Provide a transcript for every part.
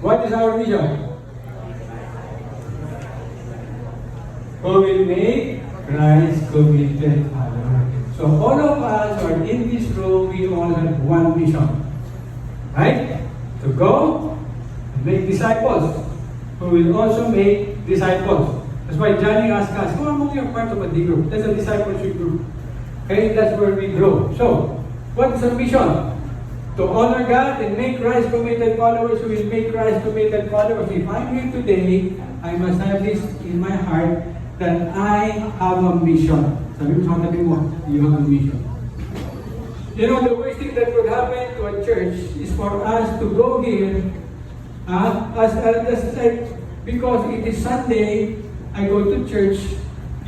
What is our mission? Who will make Christ committed follower. So all of us who are in this room, we all have one mission. Right? To go and make disciples. Who will also make disciples. That's why Johnny asked us, how among you are part of a D group? That's a discipleship group. Okay, that's where we grow. So, what is our mission? To honor God and make Christ committed followers who will make Christ committed followers. If I'm here today, I must have this in my heart that I have a mission. Sabi mo sa katabi mo, you have a mission. You know, the worst thing that could happen to a church is for us to go here as like, because it is Sunday, I go to church,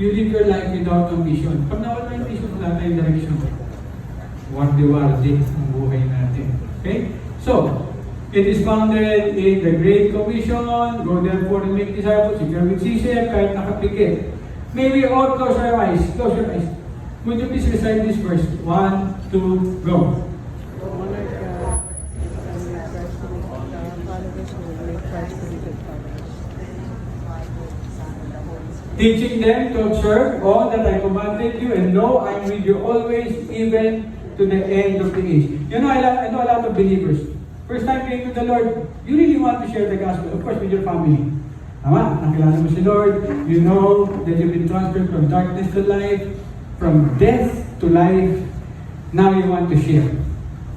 you live your life without a mission. Pag nawala yung mission, wala tayong direction. Wardi-wardi ang buhay natin. Okay? So, it is founded in the Great Commission, go therefore and make disciples. If you're with CCF, kahit nakapikit. May we all close our eyes. Close your eyes. Would you please recite this verse? 1, 2, go. Teaching them to observe all that I commanded you, and know I am with you always, even to the end of the age. You know, I know a lot of believers. First time came to the Lord, you really want to share the gospel, of course, with your family. Tama? Nakilala mo si Lord, you know that you've been transferred from darkness to light, from death to life. Now you want to share.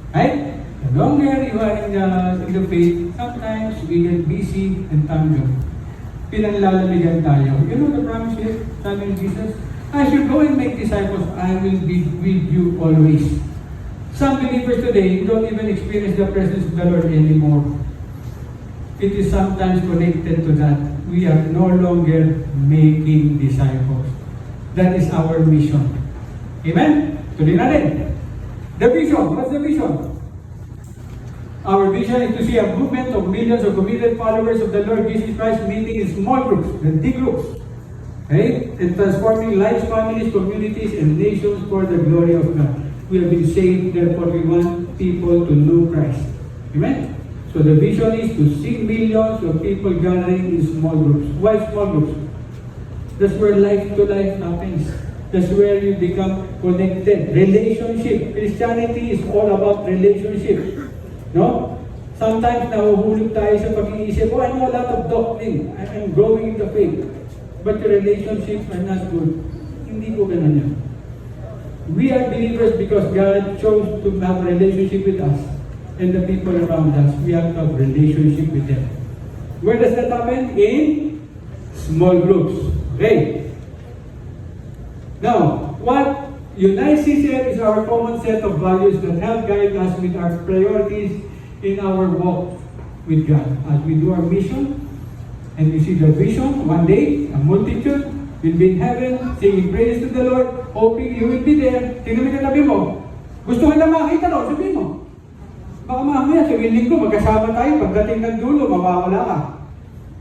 Right? The longer you are in the faith, sometimes we get busy and tangled. Pinanlalamigan tayo. You know the promise here, sabi ni Jesus, as you go and make disciples, I will be with you always. Some believers today don't even experience the presence of the Lord anymore. It is sometimes connected to that. We are no longer making disciples. That is our mission. Amen? Tuloy natin. The vision. What's the vision? Our vision is to see a movement of millions of committed followers of the Lord Jesus Christ meeting in small groups, the D groups, okay? And transforming lives, families, communities, and nations for the glory of God. We have been saved, therefore we want people to know Christ. Amen? So the vision is to see millions of people gathering in small groups. Why small groups? That's where life to life happens. That's where you become connected. Relationship. Christianity is all about relationship. No? Sometimes nahuhulog tayo sa pag-iisip, I know a lot of doctrine. I'm growing in the faith. But your relationships are not good. Hindi ko ganun yan. We are believers because God chose to have a relationship with us and the people around us. We have to have a relationship with them. Where does that happen? In small groups. Okay? Now, what unites CCF is our common set of values that help guide us with our priorities in our walk with God. As we do our mission, and we see the vision, one day, a multitude will be in heaven, singing praise to the Lord, hoping you will be there. Tingnan mo yung katabi mo. Gusto ka na makita no? Sabihin mo. Baka mamaya sa willing ko, magkasama tayo, pagdating ng dulo, mawawala ka.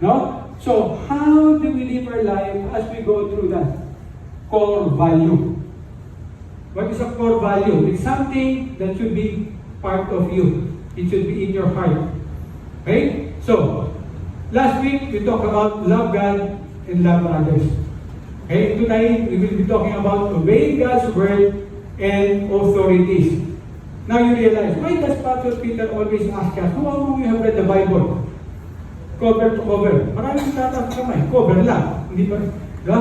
No? So, how do we live our life as we go through that? Core value. What is a core value? It's something that should be part of you. It should be in your heart. Okay? So, last week, we talked about love God and love others. Okay? Tonight, we will be talking about obeying God's word and authorities. Now you realize, why does Pastor Peter always ask us, how long you have read the Bible? Cover to cover. Maraming tatas kamay. Cover lang. Hindi pa, diba?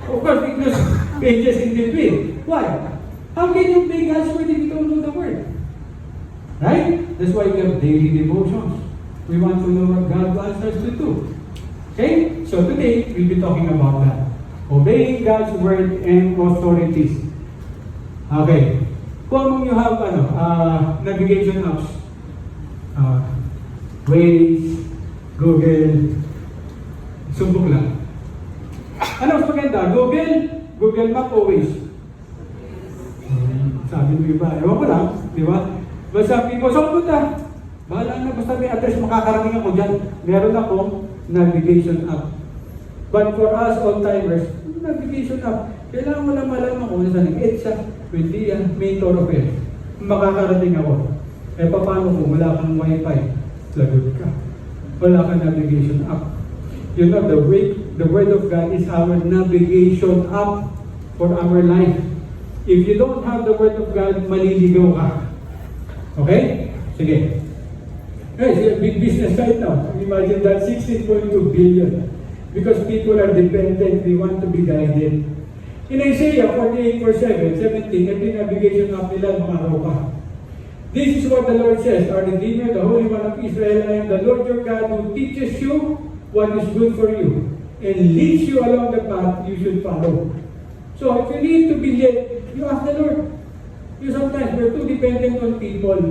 Of course, because pages in between. Why? How can you obey God's word if you don't know the word? Right? That's why we have daily devotions. We want to know what God wants us to do. Okay? So today, we'll be talking about that. Obeying God's word and authorities. Okay. Kung you have navigation apps, Waze, Google, subok lang. Ano mas maganda? Google Map o Waze? Sabi mo iba, ewan ko lang, di ba? Basta people, saan punta? Bahala na, basta may address, makakarating ako dyan. Meron akong navigation app. But for us all-timers, navigation app, kailangan mo lang malaman kung saan EDSA, Buendia, may thoroughfare. Makakarating ako. Eh paano kung wala kang wifi? Lagot ka. wala kang navigation app. You know, the Word of God is our navigation app for our life. If you don't have the Word of God, maliligaw ka. Okay? Sige. Guys, it's a big business right now. Imagine that, 16.2 billion. Because people are dependent, they want to be guided. In Isaiah 48 verse 17, ito yung navigation app nila, mga ropa. This is what the Lord says, our Redeemer, the Holy One of Israel, I am the Lord your God who teaches you what is good for you and leads you along the path you should follow. So if you need to be led, you ask the Lord. You sometimes, we're too dependent on people.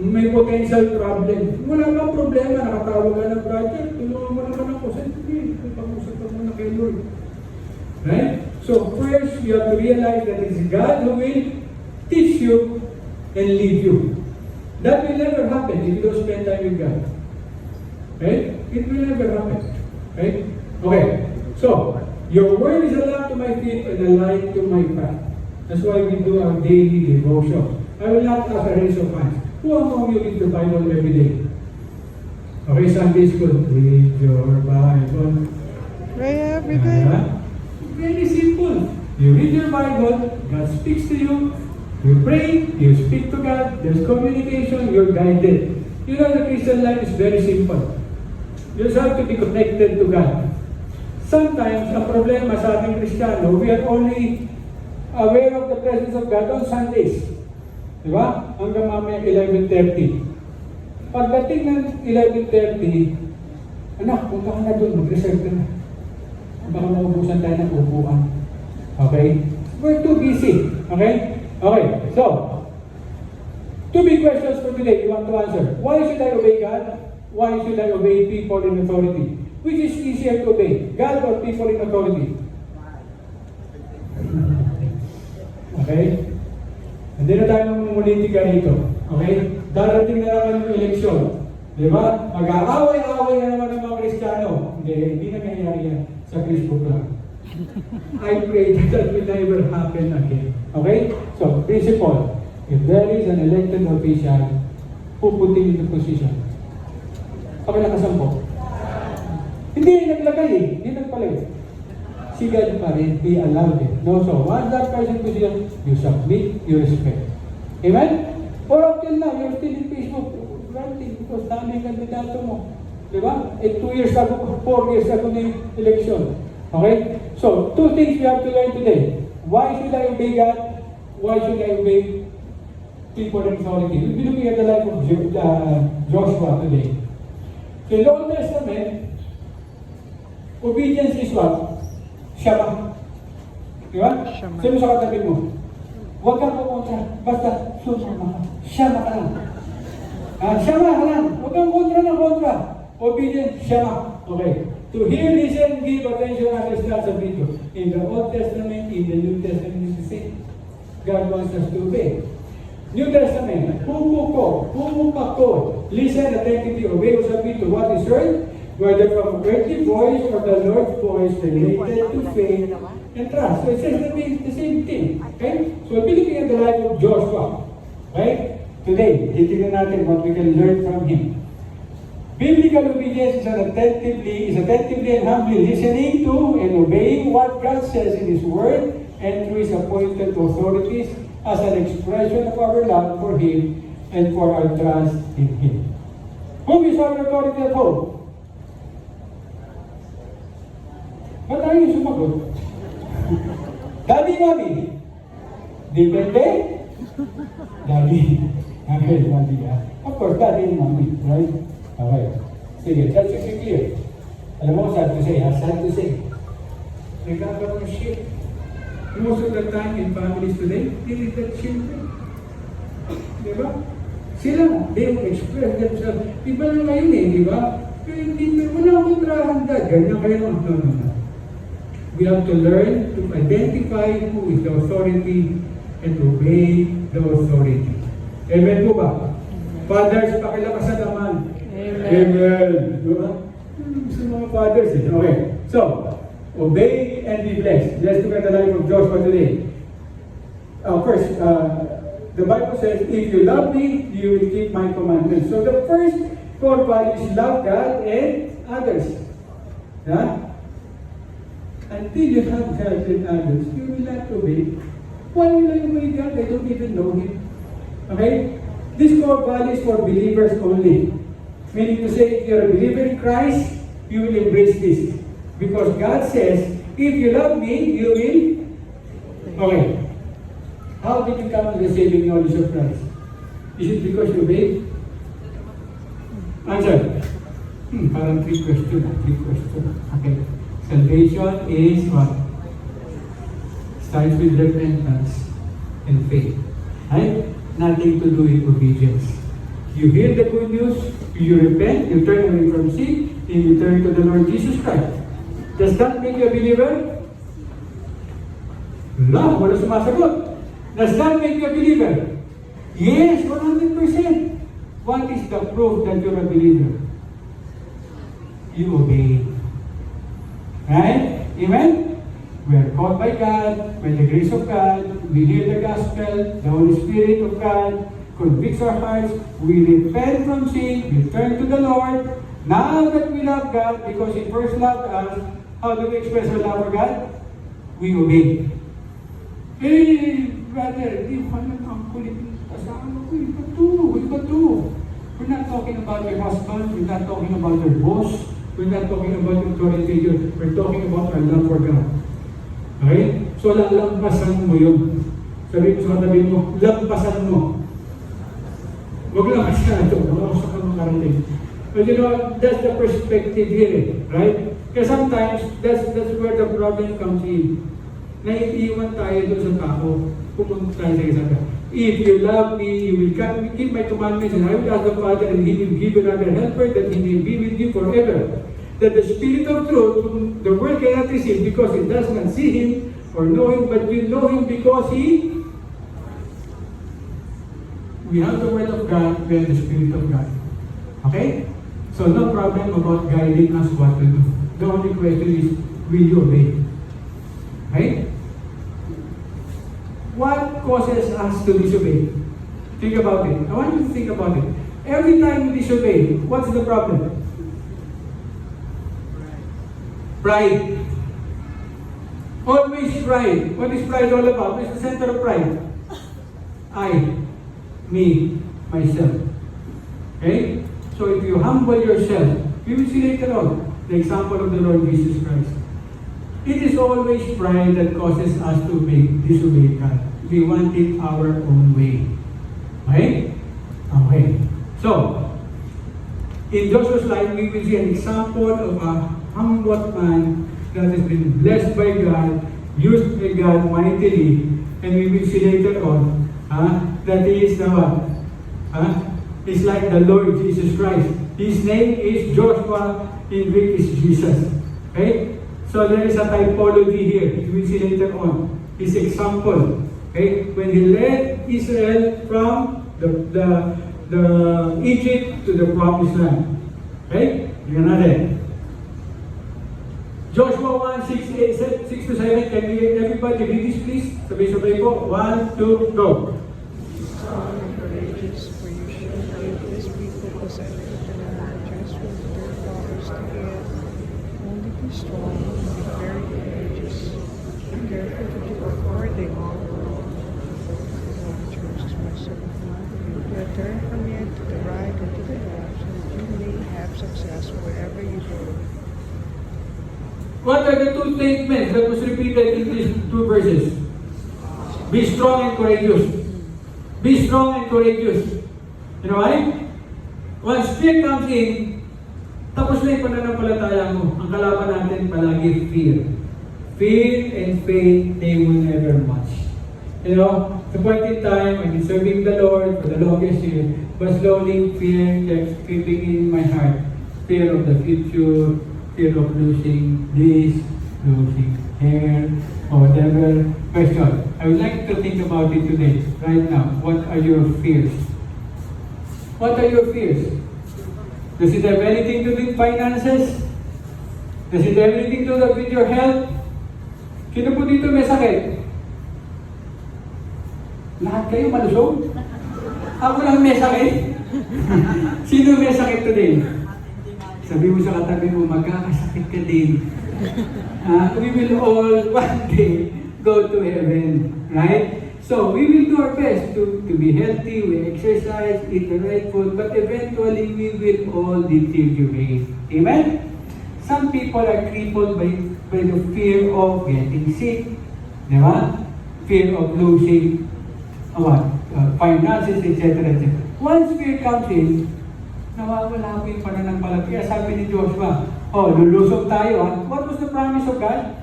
May potential problem. Wala kang problema, nakatawag ka ng brother, tulungan mo naman ako. Sige, pag-usap ka muna kay Lord. Right? So first, you have to realize that it's God who will teach you and lead you. That will never happen if you don't spend time with God. Right? It will never happen. Right? Okay. So, your word is a lamp to my feet and a light to my path. That's why we do our daily devotion. I will not ask a raise of hands. Who among you read the Bible every day? Okay, Sunday school. Read your Bible. Pray every day. Very simple. You read your Bible, God speaks to you, you pray, you speak to God, there's communication, you're guided. You know, the Christian life is very simple. You just have to be connected to God. Sometimes, ang problema sa ating Kristiyano, we are only aware of the presence of God on Sundays. Diba? Hanggang mamaya 11:30. Pagdating ng 11:30, anak, punta ka na doon, mag-reserve ka na. Baka maubusan tayo ng upuan. Okay? We're too busy. Okay? Okay. So, two big questions for today you want to answer. Why should I obey God? Why should I obey people in authority? Which is easier to obey? God or people in authority? Okay? Hindi na tayo mumulitika dito. Okay? Darating na naman yung eleksyon. Di ba? Mag-aaway-aaway na naman ng mga Kristiyano. Hindi na nangyayari yan sa Facebook lang. I pray that will never happen again. Okay? So, principle. If there is an elected official, puputin into position. Pakilakasan po. Hindi naglagay eh. Hindi nagpalagay. Si God pa rin, He allowed it. No, so once that person position, you submit, you respect. Amen? Or up till now, you're still in Facebook, ranting because dami ang kandidato mo. Diba? 2 years ago, 4 years ago na yung election. Okay? So, two things we have to learn today. Why should I obey God? Why should I obey people in authority? We'll be looking at the life of Joshua today. So, in the Old Testament, obedience is what? Shama. Diba? Sino sa katabi mo? Huwag kang kukontra. Basta, sumama ka. Shama ka lang. Shama ka lang. Huwag kang kontra. Obedience, shama. Okay. To hear, listen, give attention, understand, submit to. In the Old Testament, in the New Testament, is the same. God wants us to obey. New Testament, pumupako. Listen attentively, obey or submit to what is heard, whether from earthly voice or the Lord's voice related to faith and trust. So it says the same thing. Okay? So we'll be looking at the life of Joshua. Right? Today, titignan natin what we can learn from him. Biblical obedience is attentively and humbly listening to and obeying what God says in His Word and through His appointed authorities as an expression of our love for Him and for our trust in Him. Who is our authority at home? Ba't tayo yung sumagot? Daddy, Mommy? Depende? Daddy. Okay, Daddy. Of course, Daddy and Mommy, right? Okay. Sige, that should be clear. Alam mo, sad to say, sad to say. Nagkakaroon ng shit. Most of the time in families today, it is that children. Diba? Sila, they will express themselves. Iba na ngayon eh, di ba? Pero hindi, wala akong kontrahan dad. Ganyan kayo. No. We have to learn to identify who is the authority and obey the authority. Amen po ba? Fathers, pakilakasan naman. Amen. Diba? Gusto mga fathers eh. Okay. So, obey and be blessed. Let's look at the life of Joshua today. First, the Bible says, if you love me, you will keep my commandments. So the first core values, love God and others. Yeah? Until you have God and others, you will not obey. Why will I obey God? I don't even know Him. Okay? This core value is for believers only. Meaning to say, if you're a believer in Christ, you will embrace this. Because God says, if you love me, you will. Okay. How did you come to the saving knowledge of Christ? Is it because you obeyed? Answer. Parang three question. Okay. Salvation is what? Starts with repentance and faith. Right? Nothing to do with obedience. You hear the good news, you repent, you turn away from sin, and you turn to the Lord Jesus Christ. Does that make you a believer? No, wala sumasagot. Does that make you a believer? Yes, 100%. What is the proof that you're a believer? You obey. Right? Amen? We are called by God, by the grace of God. We hear the gospel, the Holy Spirit of God convicts our hearts. We repent from sin, we turn to the Lord. Now that we love God, because He first loved us, how do we express our love for God? We obey. Hey, brother, di ba naman ang kulit ng kasama ko? Iba to. We're not talking about your husband, we're not talking about your boss, we're not talking about your authority, we're talking about our love for God. Okay? So, lalampasan mo yun. Sabi mo sa katabi mo, lampasan mo. Huwag lang masyado, sa kang makarating. But you know, that's the perspective here, right? Because sometimes, that's where the problem comes in. Naiiwan tayo doon sa tao. Pumunta tayo sa isa. If you love me, you will keep my commandments, and I will ask the Father, and He will give another helper, that He may be with you forever. That the Spirit of truth, whom the world cannot receive because it does not see Him or know Him, but you know Him because we have the Word of God, we have the Spirit of God. Okay? So no problem about guiding us what to do. The only question is, will you obey? Okay? What causes us to disobey? Think about it. I want you to think about it. Every time we disobey, what's the problem? Pride. Always pride. What is pride all about? What is the center of pride? I, me, myself. Okay? So if you humble yourself, we will see later on the example of the Lord Jesus Christ. It is always pride that causes us to disobey God. We want it our own way. Okay? Okay. So, in Joshua's life, we will see an example of a humble man that has been blessed by God, used by God mightily, and we will see later on that he is the what? He's like the Lord Jesus Christ. His name is Joshua, in Greek is Jesus. Okay? So there is a typology here. You will see later on. His example. Okay? When he led Israel from the Egypt to the promised land. Okay? Tingnan natin. Joshua 1, 6 to 7. Can we everybody read this please? Sabay-sabay po. 1, 2, go. Strong and courageous, for you shall give this people possession to the land just as their fathers to give. Only be strong and be very courageous. Be careful to do according all the law. The Lord chooses my servant you. Turn from it to the right or to the left, so that you may have success wherever you go. What are the two statements that was repeated in these two verses? Be strong and courageous. Be strong and courageous. You know why? Once fear comes in, tapos na yung pananampalataya mo. Ang kalaban natin palagi fear. Fear and faith, they will never match. You know, at a point in time, I've been serving the Lord for the longest year, but slowly fear kept creeping in my heart. Fear of the future, fear of losing this, losing hair, or whatever. Question. I would like to think about it today, right now. What are your fears? What are your fears? Does it have anything to do with finances? Does it have anything to do with your health? Sino po dito may sakit? Lahat kayo malusog? Ako lang may sakit? Sino may sakit today? Sabi mo sa katabi mo, magkakasakit ka din. We will all one day go to heaven. Right? So, we will do our best to be healthy, we exercise, eat the right food, but eventually we will all deteriorate. Amen? Some people are crippled by the fear of getting sick. Di ba? Fear of losing finances, etc. etc. Once fear comes in, nawawala po yung pananampalataya. Kaya sabi ni Joshua, lulusog tayo. What was the promise of God?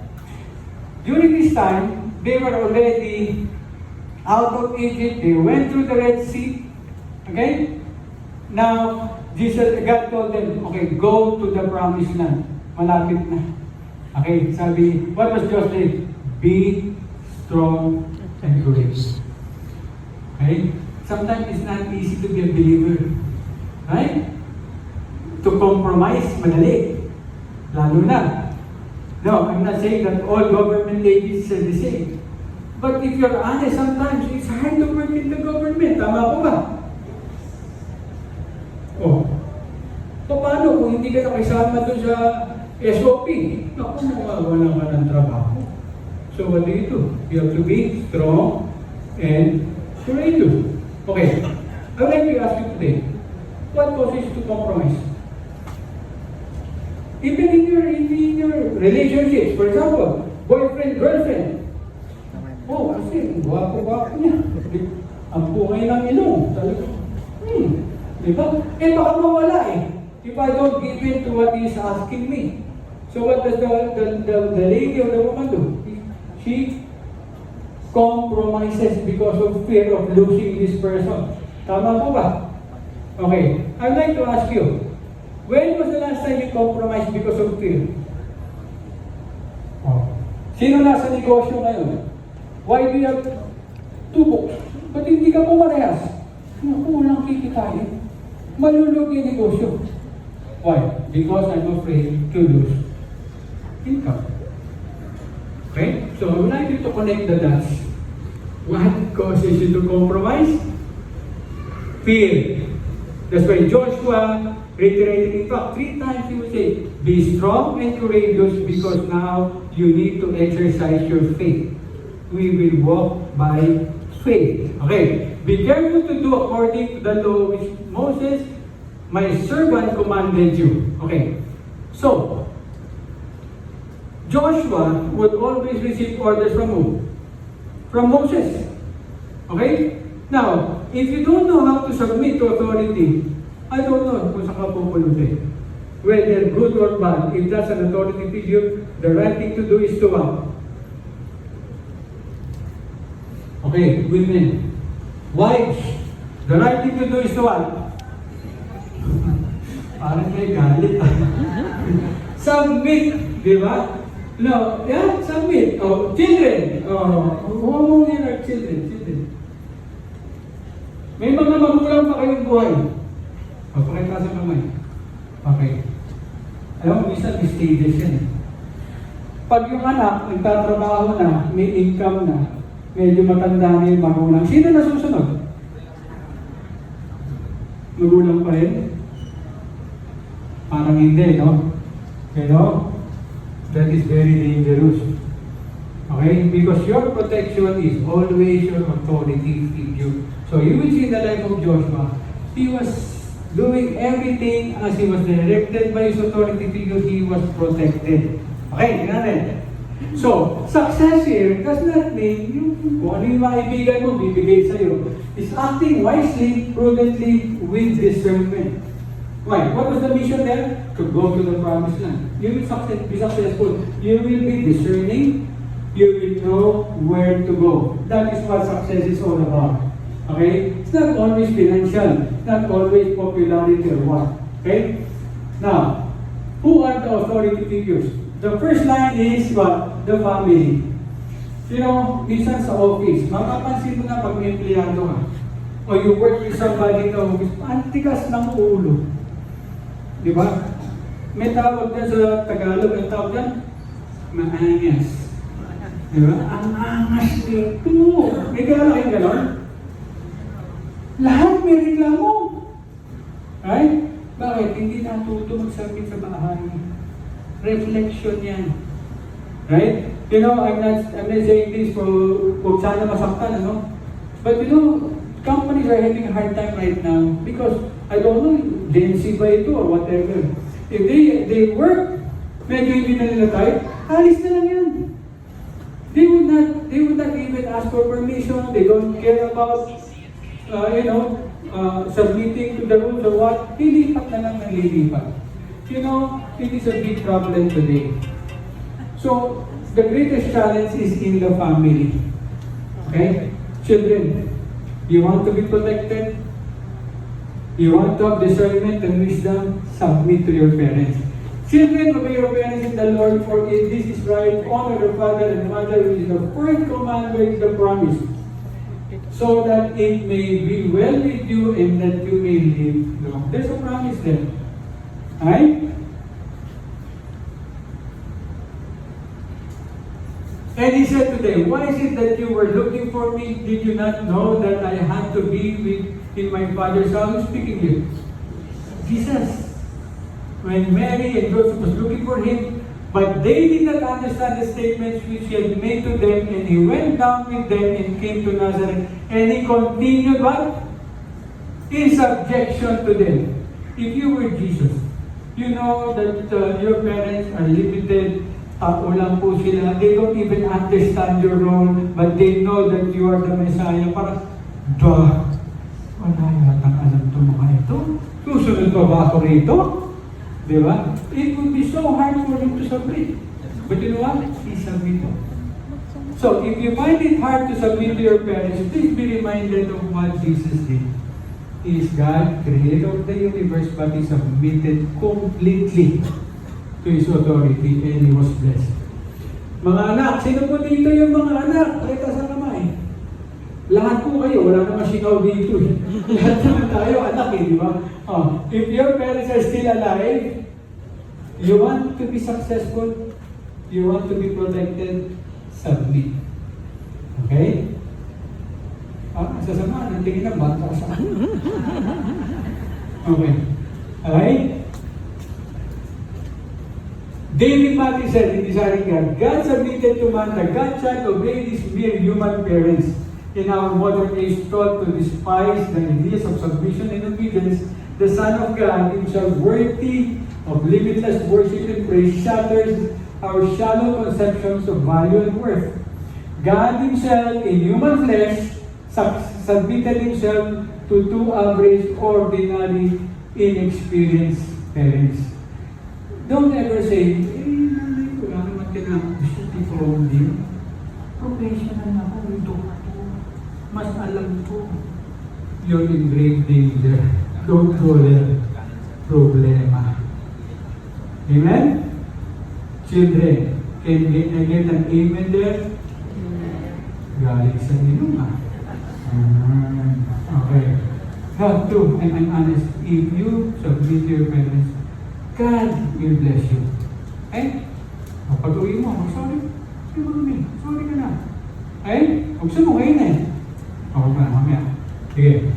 During this time, they were already out of Egypt. They went through the Red Sea. Okay? Now, God told them, okay, go to the promised land. Malapit na. Okay, sabi, what was Joshua? Be strong and courageous. Okay? Sometimes it's not easy to be a believer. Right? To compromise, madali. Lalo na. No, I'm not saying that all government agencies are the same. But if you're honest, sometimes it's hard to work in the government. Tama po ba? Paano kung hindi ka nakisama doon sa SOP? Naku, wala ka ng trabaho. So what do? You have to be strong and courageous. Okay. I would like to ask you today, what causes to compromise? Even in your relationships, for example, boyfriend, girlfriend. Kasi guwapo niya. Ang pungay ng ilong. Talaga. Diba? Baka mawala if I don't give in to what he's asking me. So what does the lady or the woman do? She compromises because of fear of losing this person. Tama po ba? Okay. I'd like to ask you, when was the last time you compromised because of fear? Sino nasa negosyo ngayon? Why do you have 2 books? Ba't hindi ka pumarehas? Naku, walang kikitain. Malulugi yung negosyo. Why? Because I'm afraid to lose income. Okay? So I would like you to connect the dots. What causes you to compromise? Fear. That's why Joshua reiterated, in fact, 3 times he would say, be strong and courageous because now you need to exercise your faith. We will walk by faith. Okay. Be careful to do according to the law which Moses, my servant, commanded you. Okay. So, Joshua would always receive orders from who? From Moses. Okay? Now, if you don't know how to submit to authority, I don't know kung saan ka pupulutin. Whether good or bad, if that's an authority figure, the right thing to do is to what? Okay, women. Wives, the right thing to do is to what? Parang may galit. Submit, di ba? No, yeah, submit. Children. Huwag yan our children. May mga magulang pa kayong buhay. Pakita sa kamay. Okay. Alam mo, minsan may stages yan. Pag yung anak, nagtatrabaho na, may income na, medyo matanda na yung magulang. Sino na susunod? Magulang pa rin? Parang hindi, no? Pero, that is very dangerous. Okay? Because your protection is always your authority figure. So you will see the life of Joshua. He was doing everything as he was directed by his authority figure. He was protected. Okay, tingnan natin. So, success here does not mean kung ano yung mga ibigan mo, bibigay sa'yo. It's acting wisely, prudently, with discernment. Why? What was the mission there? To go to the promised land. You will be successful. You will be discerning. You will know where to go. That is what success is all about. Okay? It's not always financial. Not always popularity or what. Okay? Now, who are the authority figures? The first line is what? The family. You know, minsan sa office, mapapansin mo na pag may empleyado ka. O you work with somebody in the office, ang tigas ng ulo. Di ba? May tawag dyan sa Tagalog, ang tawag dyan, maangas. Di ba? Ang angas nito. May kilala kayong ganon? Lahat may reklamo. Right? Bakit? Hindi natuto mag-submit sa bahay. Reflection yan. Right? You know, I'm not saying this for huwag sana masaktan, ano? But you know, companies are having a hard time right now because, I don't know, Gen Z ba ito or whatever. If they work, medyo hindi na nila type, alis na lang yan. They would not even ask for permission. They don't care about, submitting to the rules or what. Lilipat na lang ng lilipat. You know, it is a big problem today. So, the greatest challenge is in the family. Okay? Children, you want to be protected? You want to have discernment and wisdom? Submit to your parents. Children, obey your parents in the Lord, for if this is right, honor your father and mother, which is the first commandment, the promise, so that it may be well with you and that you may live long. There's a promise there. Right? And he said to them, why is it that you were looking for me? Did you not know that I had to be in my Father's house? Who's speaking here? Jesus. When Mary and Joseph was looking for him, but they did not understand the statements which he had made to them, and he went down with them and came to Nazareth, and he continued what? In subjection to them. If you were Jesus, you know that your parents are limited. Tao lang po sila. They don't even understand your role, but they know that you are the Messiah. Parang, wala yatang alam ito mga ito. Susunod pa ba ako rito? Di ba? It would be so hard for him to submit. But you know what? He submitted. So, if you find it hard to submit to your parents, please be reminded of what Jesus did. He is God, creator of the universe, but He submitted completely to His authority, and He was blessed. Mga anak, sino po dito yung mga anak? Pakita sa kamay. Lahat po kayo, wala naman sikaw dito eh. Lahat naman tayo anak eh, di ba? If your parents are still alive, you want to be successful, you want to be protected, submit. Okay? Sasama, ang tingin ng bata sa akin. Okay. Alright? David Matthew said in Desiring God submitted to man, the God child obeyed his mere human parents. In our modern age, taught to despise the ideas of submission and obedience, the Son of God, himself worthy of limitless worship and praise, shatters our shallow conceptions of value and worth. God Himself, in human flesh, submitted Himself to two average, ordinary, inexperienced parents. Don't ever say, nanay, wala naman gusto from you. Professional na ako, ito ako. Mas alam ko. You're in grave danger. Don't go there. Problema. Amen? Children, can I get an amen there? Galing sa inyo okay. Have to, and I'm honest, if you submit to your parents, God will bless you. Eh? Pag-uwi mo, sorry. Sorry ka na. Eh? Gusto mo ngayon eh. Okay pa na, mamaya. Sige.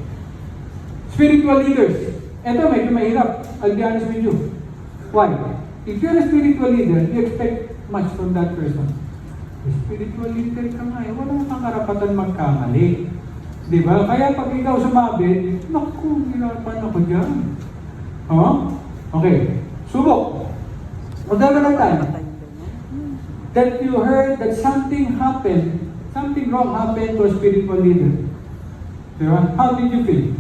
Spiritual leaders. Ito, medyo mahirap. I'll be honest with you. Why? If you're a spiritual leader, you expect much from that person. Spiritual leader ka nga eh. Wala kang karapatan magkamali. Diba? Kaya pag ikaw sumabit, naku, hirapan ako dyan. Okay. Subok. Magdala ng time. That you heard that something happened, something wrong happened to a spiritual leader. Diba? How did you feel?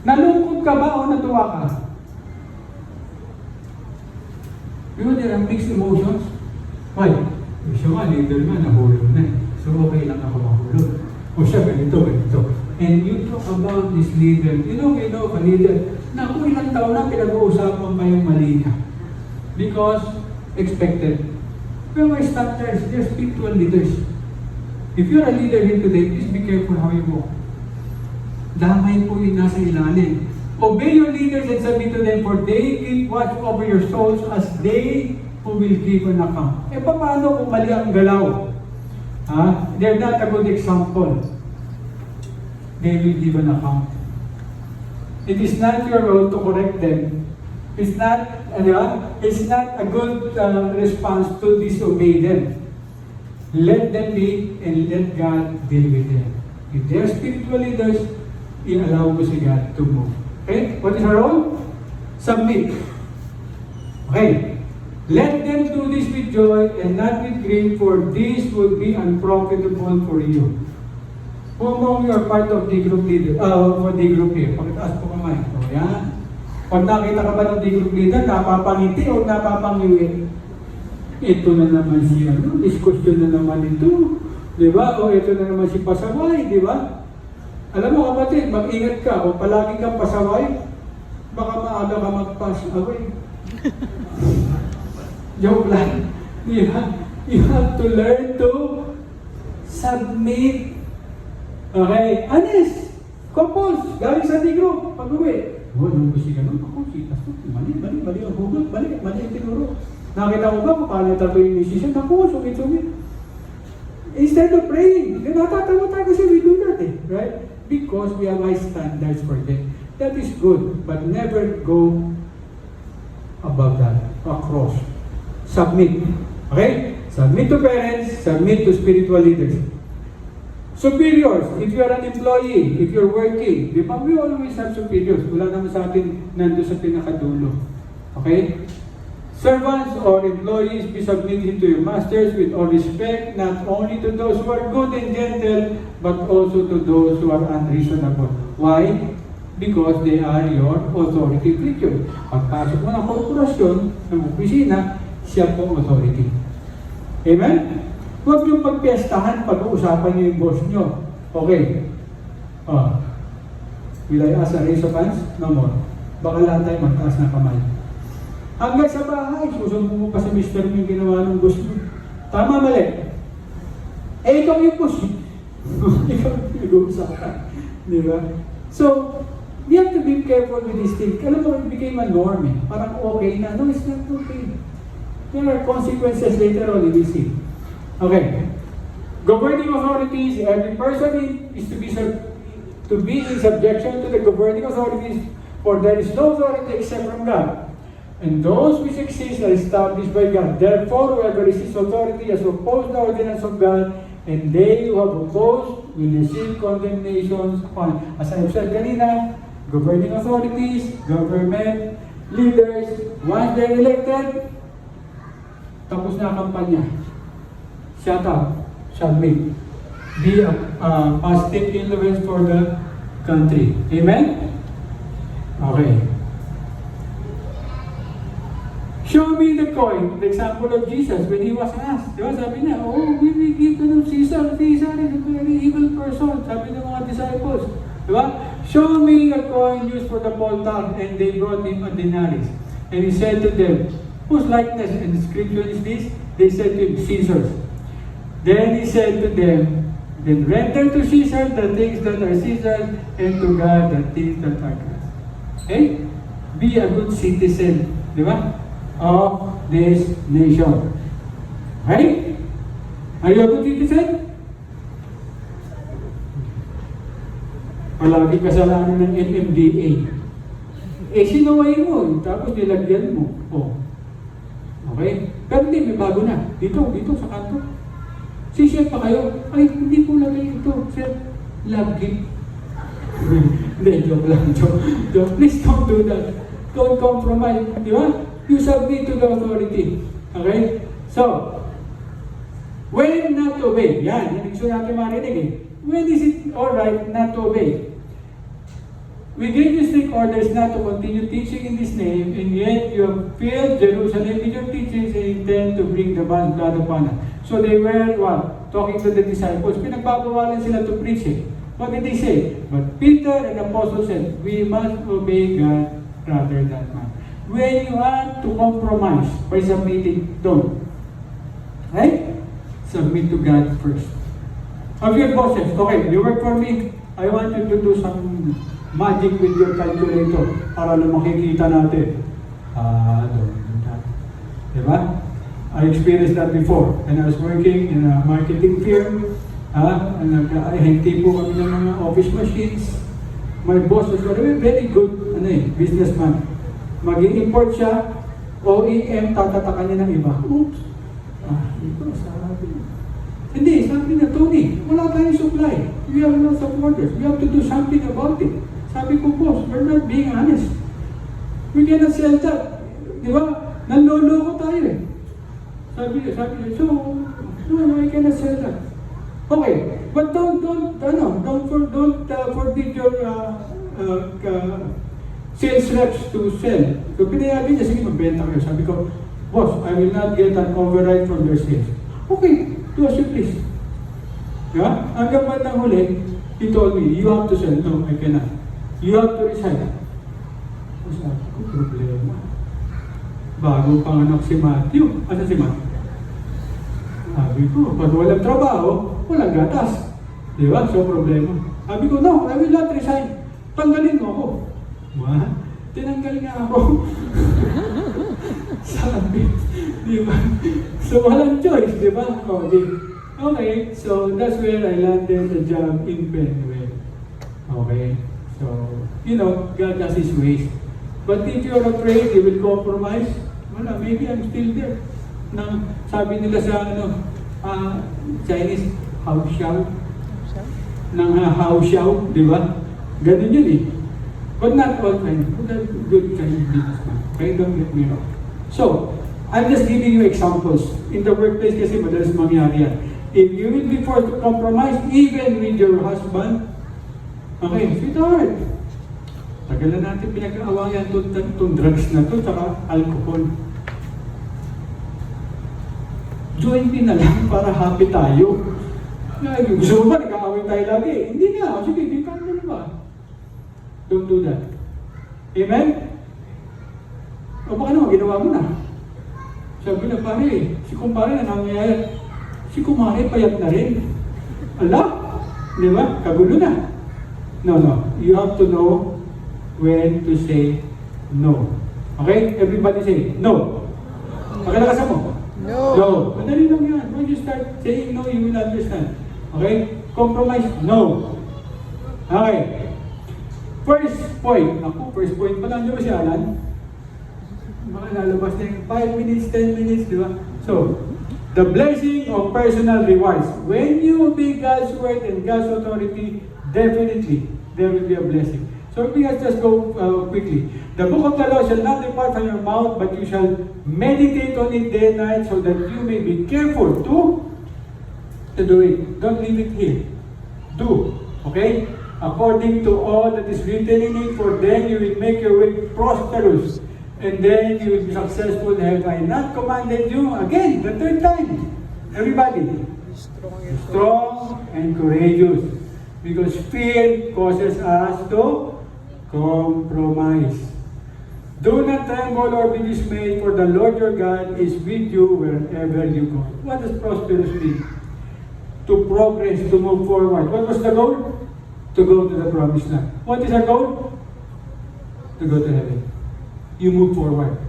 Nalungkot ka ba o natuwa ka? You know, there are mixed emotions. Why? Siya nga, leader nga, nahulog na eh. So okay lang ako mahulog. O siya, ganito. And you talk about this leader. You know of a leader. Naku, ilang taon na pinag-uusapan pa yung mali niya. Because expected. Pero my standards, they're spiritual leaders. If you're a leader here today, please be careful how you walk. Damay po yung nasa ilalim. Obey your leaders and submit to them, for they keep watch over your souls as they who will give an account. Eh, paano kung mali ang galaw? They're not a good example. They will give an account. It is not your role to correct them. It's not, ano ba? It's not a good response to disobey them. Let them be and let God deal with them. If they are spiritual leaders, i-allow mo si God to move. Okay? What is our role? Submit. Okay. Let them do this with joy and not with grief, for this will be unprofitable for you. Who among you are part of the group leader? For the group here. Pagkataas po kamay. O yan. Pag nakita ka ba ng the group leader, napapangiti o napapangiwi? Ito na naman si diskusyon na naman ito. Di ba? O ito na naman si pasaway, di ba? Alam mo kapatid, mag-ingat ka. O palagi kang pasaway, baka maaga ka mag-pass away. Joke lang. You have to learn to submit. Okay, honest. Compose. Galing sa group. Pag-uwi. Nung gusto ka nun, ako, mali ang hugot, mali ang tinuro. Nakita mo ba kung paano tato yung decision? Ako, sungit-sungit. Instead of praying, natatawa tayo kasi we do that right? Because we have high standards for them. That is good, but never go above that, across. Submit. Okay? Submit to parents, submit to spiritual leaders. Superiors, if you are an employee, if you're working, di ba, we always have superiors. Wala naman sa atin nando sa pinakadulo. Okay? Servants or employees, be submitted to your masters with all respect, not only to those who are good and gentle, but also to those who are unreasonable. Why? Because they are your authority figure. Pagpasok mo ng korporasyon, ng opisina, siya po authority. Amen? Huwag yung pagpiestahan, pag-uusapan niyo yung boss niyo. Okay. Will I ask a raise of hands? No more. Baka lahat tayo magtaas ng kamay. Hanggang sa bahay, susumbong mo pa sa mister mo yung ginawa ng boss mo. Tama, mali. Ikaw yung boss. Ikaw yung nag-uusapan. Di ba? So, we have to be careful with this thing. Alam mo, it became a norm eh. Parang okay na. No, it's not okay. There are consequences later on, we will see. Okay. Governing authorities, every person is to be in subjection to the governing authorities, for there is no authority except from God. And those which exist are established by God. Therefore, whoever receives authority has opposed the ordinance of God, and they who have opposed will receive condemnations upon. As I have said kanina, governing authorities, government, leaders, once they're elected, tapos na ang kampanya. Shut up, submit. Be a positive influence for the country. Amen? Okay. Show me the coin, the example of Jesus when he was asked. Diba? Sabi niya, we give to Caesar. Caesar is a very evil person. Sabi ng mga disciples. Diba? Show me a coin used for the poll tax, and they brought him a denarius. And he said to them, whose likeness and description is this? They said to him, Caesar's. Then he said to them, then render to Caesar the things that are Caesar's, and to God the things that are God's. Okay? Be a good citizen, di ba? Of this nation. Right? Are you a good citizen? Palagi kasalanan ng MMDA. Sinaway mo, tapos nilagyan mo. Okay? Pero hindi, may bago na. Dito sa kanto. Si-share pa kayo, ay, hindi po lagay ito. Sir, love gift. Hindi, joke lang. Joke. Please don't do that. Don't compromise. Di ba? You submit to the authority. Okay? So, when not to obey. Yan gusto natin marinig eh. When is it alright not to obey? We gave you strict orders not to continue teaching in this name, and yet you have filled Jerusalem with your teachings and intend to bring the man's blood upon us. So they were what? Talking to the disciples. Pinagbabawalan sila to preach it. What did they say? But Peter and the apostles said, we must obey God rather than man. When you want to compromise by submitting, don't. Right? Submit to God first. Of your bosses, okay, you work for me, I want you to do some magic with your calculator para lang makikita natin. Don't do that. Diba? I experienced that before when I was working in a marketing firm. Hinti po kami ng mga office machines. My boss was a very good businessman. Mag-import siya, OEM, tatatakan niya ng iba. Oops! Ito, sabi. Hindi, sabi na, Tony, wala tayong supply. We have lots of orders. We have to do something about it. Sabi ko, boss, we're not being honest. We cannot sell that. Di ba? Nanloloko tayo eh. Sabi niya, so, no, I cannot sell that. Okay, but don't forbid your sales reps to sell. So, pinayabi niya, sige, magbenta kayo. Sabi ko, boss, I will not get an override from their sales. Okay, do as you please. Yeah? Hanggang bandang huli, he told me, you have to sell. No, I cannot. You have to resign. Sabi ko, problema. Bago panganak si Matthew. Asa si Matthew? Sabi ko, pag walang trabaho, walang gatas. Di ba? So, problema. Sabi ko, no, I will not resign. Tanggalin mo ako. Ma, tinanggal nga ako. Sabi, di ba? So, walang choice, di ba? Okay, so that's where I landed the job in Penwell. Okay, so, God has His ways. But if you're afraid, you will compromise, wala, maybe I'm still there. Sabi nila sa Chinese, hao xiao. Nang hao xiao, di ba? Ganun yun eh. But not all Chinese. Good Chinese businessman. Okay, don't get me wrong. So, I'm just giving you examples. In the workplace kasi madalas mangyari yan. If you will be forced to compromise even with your husband, okay, sweetheart, tagal na natin pinag-aawayan itong drugs na ito, tsaka alcohol. Join me na lang para happy tayo. Gusto mo ba, nag-aaway tayo lagi? Hindi nga, sige, di ka naman ba? Don't do that. Amen? O baka naman, ginawa mo na. Sabi na, pare, si kumpare na nangyayari. Si kumare payat na rin. Ala? Di ba? Kagulo na. No. You have to know when to say no. Okay? Everybody say no. Pakalakasan mo. No. Madali lang yan. When you start saying no, you will understand. Okay? Compromise. No. Okay. First point. Ako, first point pa lang. Di ba si Alan? Baka lalabas na yung 5 minutes, 10 minutes, di ba? So, the blessing of personal rewards. When you obey God's word and God's authority, definitely, there will be a blessing. So let's just go quickly. The book of the law shall not depart from your mouth, but you shall meditate on it day and night, so that you may be careful to do it. Don't leave it here. Do. Okay? According to all that is written in it, for then you will make your way prosperous. And then you will be successful. Have I not commanded you? Again, the third time. Everybody. Strong and courageous. Because fear causes us to compromise. Do not tremble or be dismayed, for the Lord your God is with you wherever you go. What does prosperous mean? To progress, to move forward. What was the goal? To go to the promised land. What is our goal? To go to heaven. You move forward.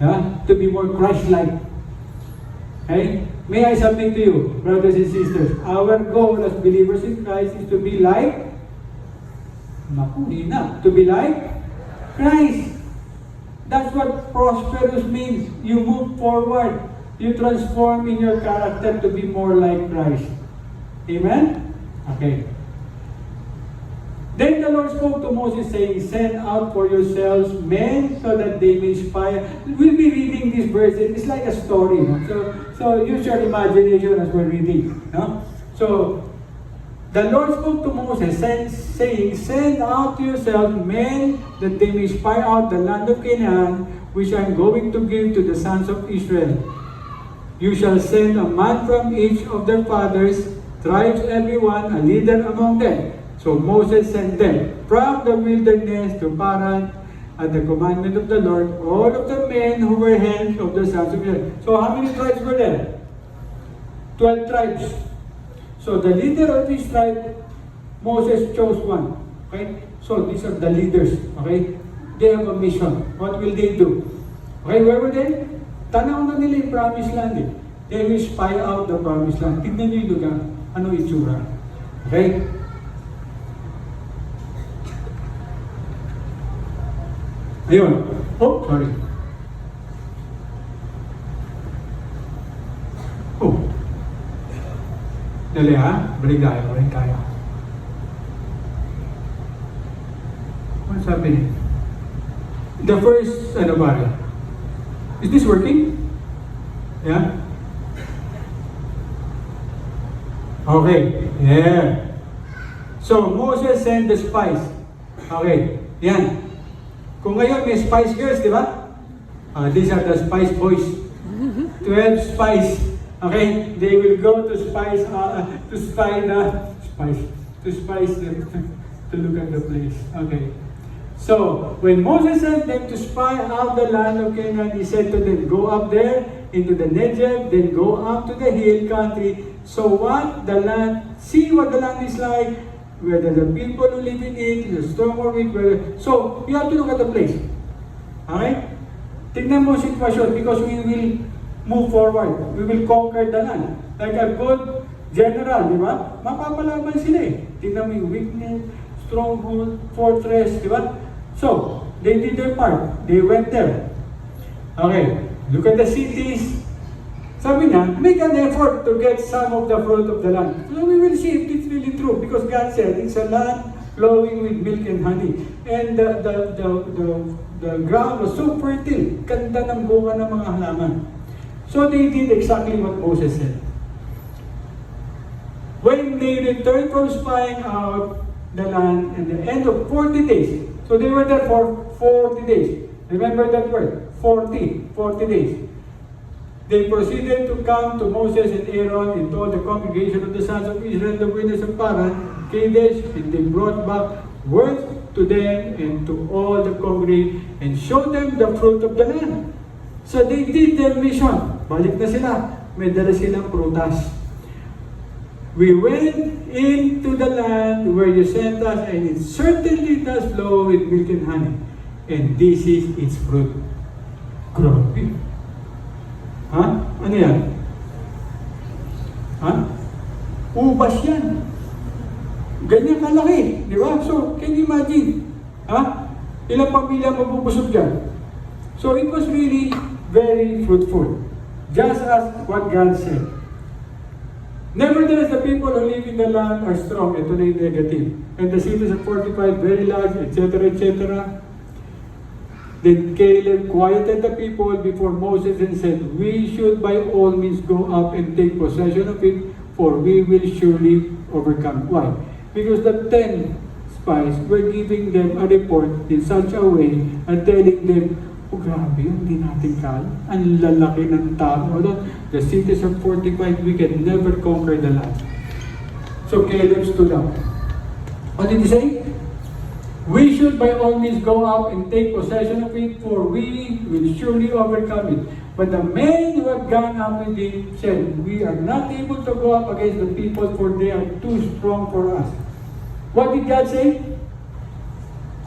To be more Christ-like. Okay? May I submit to you, brothers and sisters, our goal as believers in Christ is to be like, to be like Christ. That's what prosperous means. You move forward. You transform in your character to be more like Christ. Amen? Okay. Then the Lord spoke to Moses, saying, send out for yourselves men so that they may spy. We'll be reading this verse. It's like a story. No? So use your imagination as we're reading. No? So the Lord spoke to Moses, saying, send out to yourselves men that they may spy out the land of Canaan, which I am going to give to the sons of Israel. You shall send a man from each of their fathers, tribes everyone, a leader among them. So Moses sent them from the wilderness to Paran at the commandment of the Lord, all of the men who were hands of the sons of Israel. So how many tribes were there? 12 tribes. So the leader of each tribe, Moses chose one. Okay? So these are the leaders. Okay? They have a mission. What will they do? Okay, where were they? Tanaw na nila yung promised land eh. They will spy out the promised land. Tignan nyo yung lugar. Ano itsura? Okay? Ayun. Oh, sorry. Oh. Dali ha, balik tayo. What's happening? The first, ano ba? Is this working? Yeah? Okay, yeah. So, Moses sent the spies. Okay, yan. Kung ngayon may spice girls, di ba? These are the spice boys. 12 spies. Okay, they will go to spice, to spy the spice, to spice to look at the place. Okay. So, when Moses sent them to spy out the land of Canaan, he said to them, go up there into the Negev, then go up to the hill country. So what the land, see what the land is like, whether the people who live in it, the strong or weak, so you have to look at the place. Okay? Tingnan mo sitwasyon because we will move forward. We will conquer the land. Like a good general, di ba? Mapapalaban sila eh. Tingnan mo yung weakness, stronghold, fortress, di ba? So, they did their part. They went there. Okay, look at the cities. Sabi niya, make an effort to get some of the fruit of the land. So we will see if it's really true because God said it's a land flowing with milk and honey. And the ground was so fertile. Ganda ng bunga ng mga halaman. So they did exactly what Moses said. When they returned from spying out the land at the end of 40 days, so they were there for 40 days. Remember that word, 40 days. They proceeded to come to Moses and Aaron and told the congregation of the sons of Israel the wilderness of Paran, Kadesh, and they brought back word to them and to all the congregation and showed them the fruit of the land. So they did their mission. Balik na sila. May dala silang prutas. We went into the land where you sent us, and it certainly does flow with milk and honey. And this is its fruit. Grabe. Ha? Ano yan? Ha? Ubas yan. Ganyan kalaki. Di ba? So, can you imagine? Ha? Ilang pamilya mabubusog dyan? So, it was really very fruitful. Just as what God said. Nevertheless, the people who live in the land are strong. Ito na yung negative. And the cities are fortified, very large, etc., etc. Then Caleb quieted the people before Moses and said, we should by all means go up and take possession of it, for we will surely overcome. Why? Because the 10 spies were giving them a report in such a way and telling them, oh grabe, hindi natin kaya. Ang lalaki ng tao. The cities are fortified, we can never conquer the land. So Caleb stood up. What did he say? We should by all means go up and take possession of it, for we will surely overcome it. But the men who had gone up with him said, we are not able to go up against the people, for they are too strong for us. What did God say?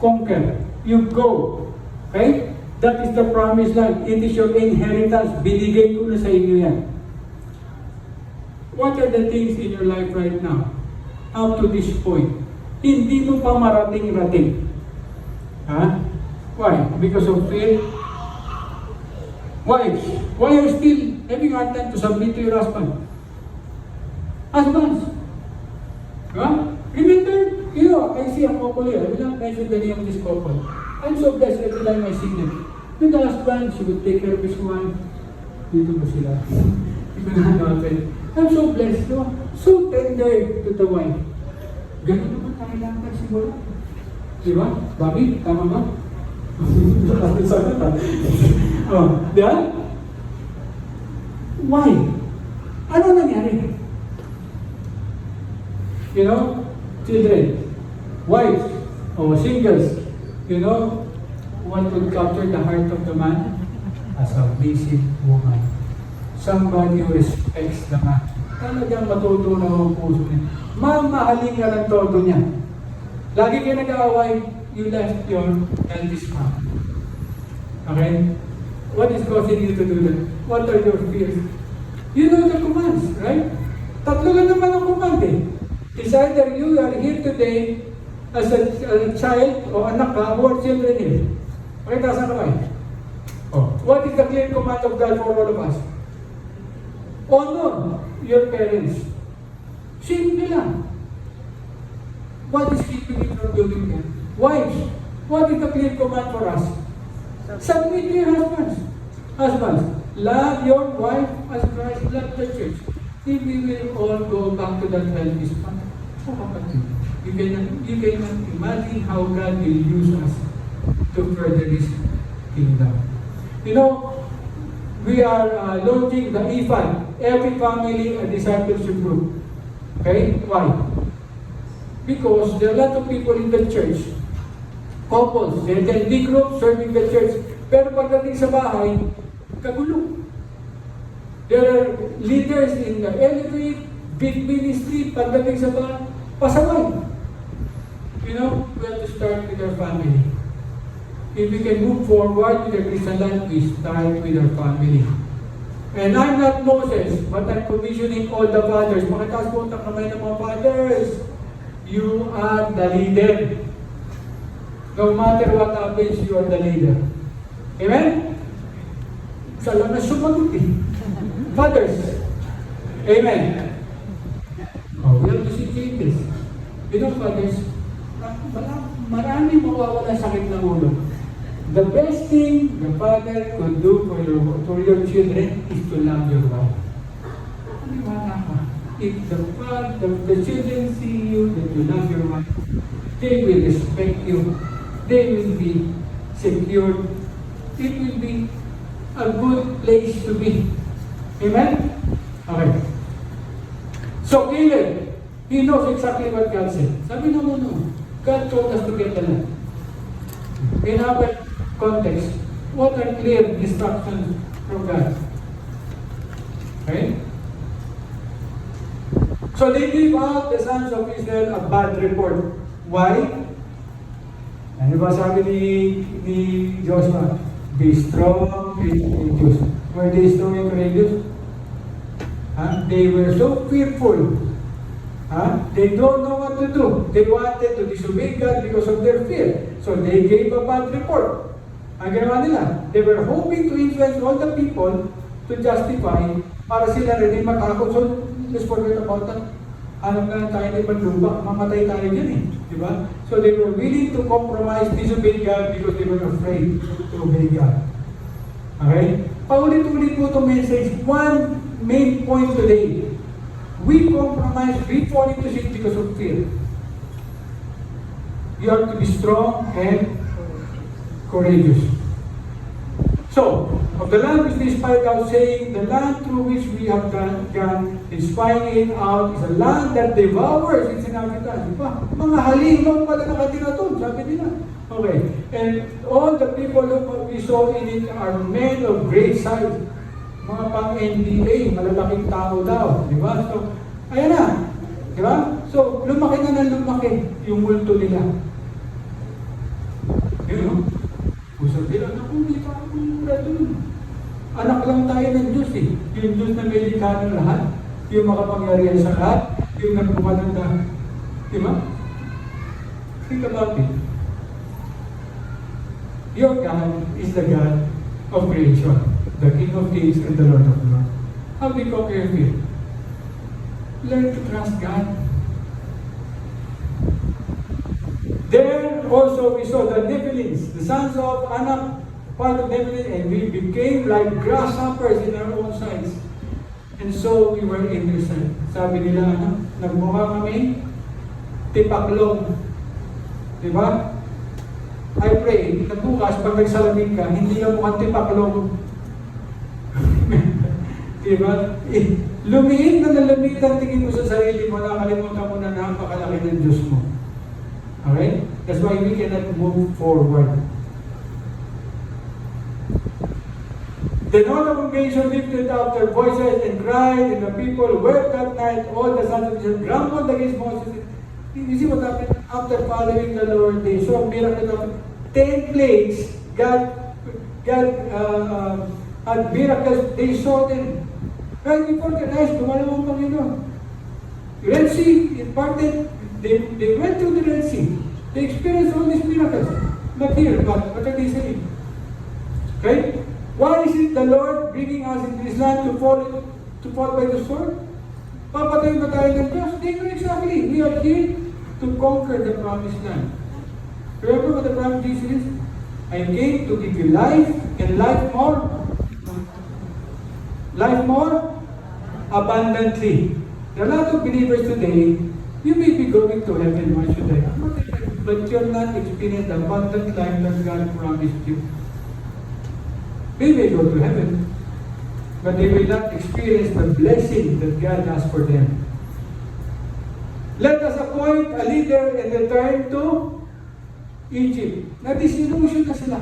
Conquer. You go. Okay? That is the promised land. It is your inheritance. Binigay ko na sa inyo yan. What are the things in your life right now? Up to this point? Hindi mo pa marating-rating. Ha? Why? Because of fear? Wives, why are you still having a hard time to submit to your husband? Husbands, remember, I see a couple here. I will not mention the name of this couple. I'm so blessed every time I see them. With the husband, she would take care of his wife. Dito ba sila? Ito na natin. I'm so blessed, no? So tender to the wife. Ganun naman tayo lang tayo siguro. Diba? Bobby, tama ba? Diba? Why? Ano nangyari? You know, children, wives, or singles, you know, what would capture the heart of the man? As a basic woman. Somebody who respects the man. Talagang matutunaw ang puso niya. Mamahalin ka ng todo niya. Lagi kayo nag-aaway, you left your eldest man. Okay? What is causing you to do that? What are your fears? You know the commands, right? Tatlo lang naman ang command eh. It's either you are here today as a child o anak ka or children here. Okay, taas ang kamay. Oh. What is the clear command of God for all of us? Honor your parents. Simple lang. What is keeping you from doing that? Wives, what is the clear command for us? Submit to your husbands. Husbands, love your wife as Christ loved the church. If we will all go back to that selfish path, you cannot imagine how God will use us to further His kingdom. You know, we are launching the EFAN, Every Family a Discipleship Group. Okay? Why? Because there are a lot of people in the church, couples, they attend big groups serving the church, pero pagdating sa bahay, kagulo. There are leaders in the elevate, big ministry, pagdating sa bahay, pasaway. You know, we have to start with our family. If we can move forward with the Christian life, we start with our family. And I'm not Moses, but I'm commissioning all the fathers. Makataas po ang kamay ng mga fathers. You are the leader. No matter what happens, you are the leader. Amen? Sala na sumagot eh. Fathers. Amen. Oh, we have to see changes. You know, fathers, marami mawawala sakit ng ulo. The best thing the father could do for your children is to love your wife. If the children see you, that you love your wife, they will respect you. They will be secure. It will be a good place to be. Amen? Okay. So Caleb, he knows exactly what God said. Sabi naman, no, God told us to get the land. In our context, what are clear instructions from God? Okay? So they give out the sons of Israel a bad report. Why? Ano ba sabi ni Joshua? Be strong and courageous. Were they strong and courageous? They were so fearful. They don't know what to do. They wanted to disobey God because of their fear. So they gave a bad report. Ang ginawa nila, they were hoping to influence all the people to justify para sila rin matakot. So, just forget about that. Alam na tayo na ibang lupa, mamatay tayo dyan eh. Diba? So they were willing to compromise, disobey God because they were afraid to obey God. Okay? Paulit-ulit po itong message. One main point today. We compromise, we fall into sin because of fear. You have to be strong and courageous. So, of the land which they spied out, saying, the land through which we have gone in spying it out is a land that devours its inhabitants. Diba? Mga halimaw pala nakatira doon, sabi nila. Okay. And all the people who we saw in it are men of great size. Mga pang-NBA, malalaking tao daw. Diba? So, ayan na. Diba? So, lumaki na ng lumaki yung multo nila. Yun, no? Usap nila, hindi pa ako mura dun. Anak lang tayo ng Diyos eh. Yung Diyos na may likha ng lahat. Yung makapangyarihan sa lahat. Yung nagpumanan na. Diba? Think about it. Your God is the God of creation. The King of Kings and the Lord of Lords. How do you conquer fear? Learn to trust God. There also we saw the Nephilims, the sons of Anak, part of Nephilim, and we became like grasshoppers in our own sights. And so we were in their sight. Sabi nila, nagmukha kami, tipaklong. Diba? I pray, na bukas, pag nagsalamin ka, hindi ka mukhang tipaklong. Diba? Lumiit na lumit ang tingin mo sa sarili mo, nakalimutan mo na napakalaki ng Diyos mo. Okay? That's why we cannot move forward. Then all the congregation lifted up their voices and cried, and the people wept that night. All the sons of Israel grumbled against Moses. You see what happened? After following the Lord, they saw a miracle of 10 plagues. God had miracles. They saw them. Right before their eyes, tumalawang Panginoon. Red Sea, it parted. They went through the Red Sea. They experienced all these miracles. But here, what are they saying? Okay? Why is it the Lord bringing us into this land to fall by the sword? Papatay ba tayo ng Diyos? They know exactly. We are here to conquer the promised land. Remember what the promise Jesus is? I came to give you life and life more abundantly. There are a lot of believers today, you may be going to heaven once you die, but you're not experiencing the abundant life that God promised you. They may go to heaven, but they will not experience the blessing that God has for them. Let us appoint a leader and return to Egypt. Na-disillusion na sila.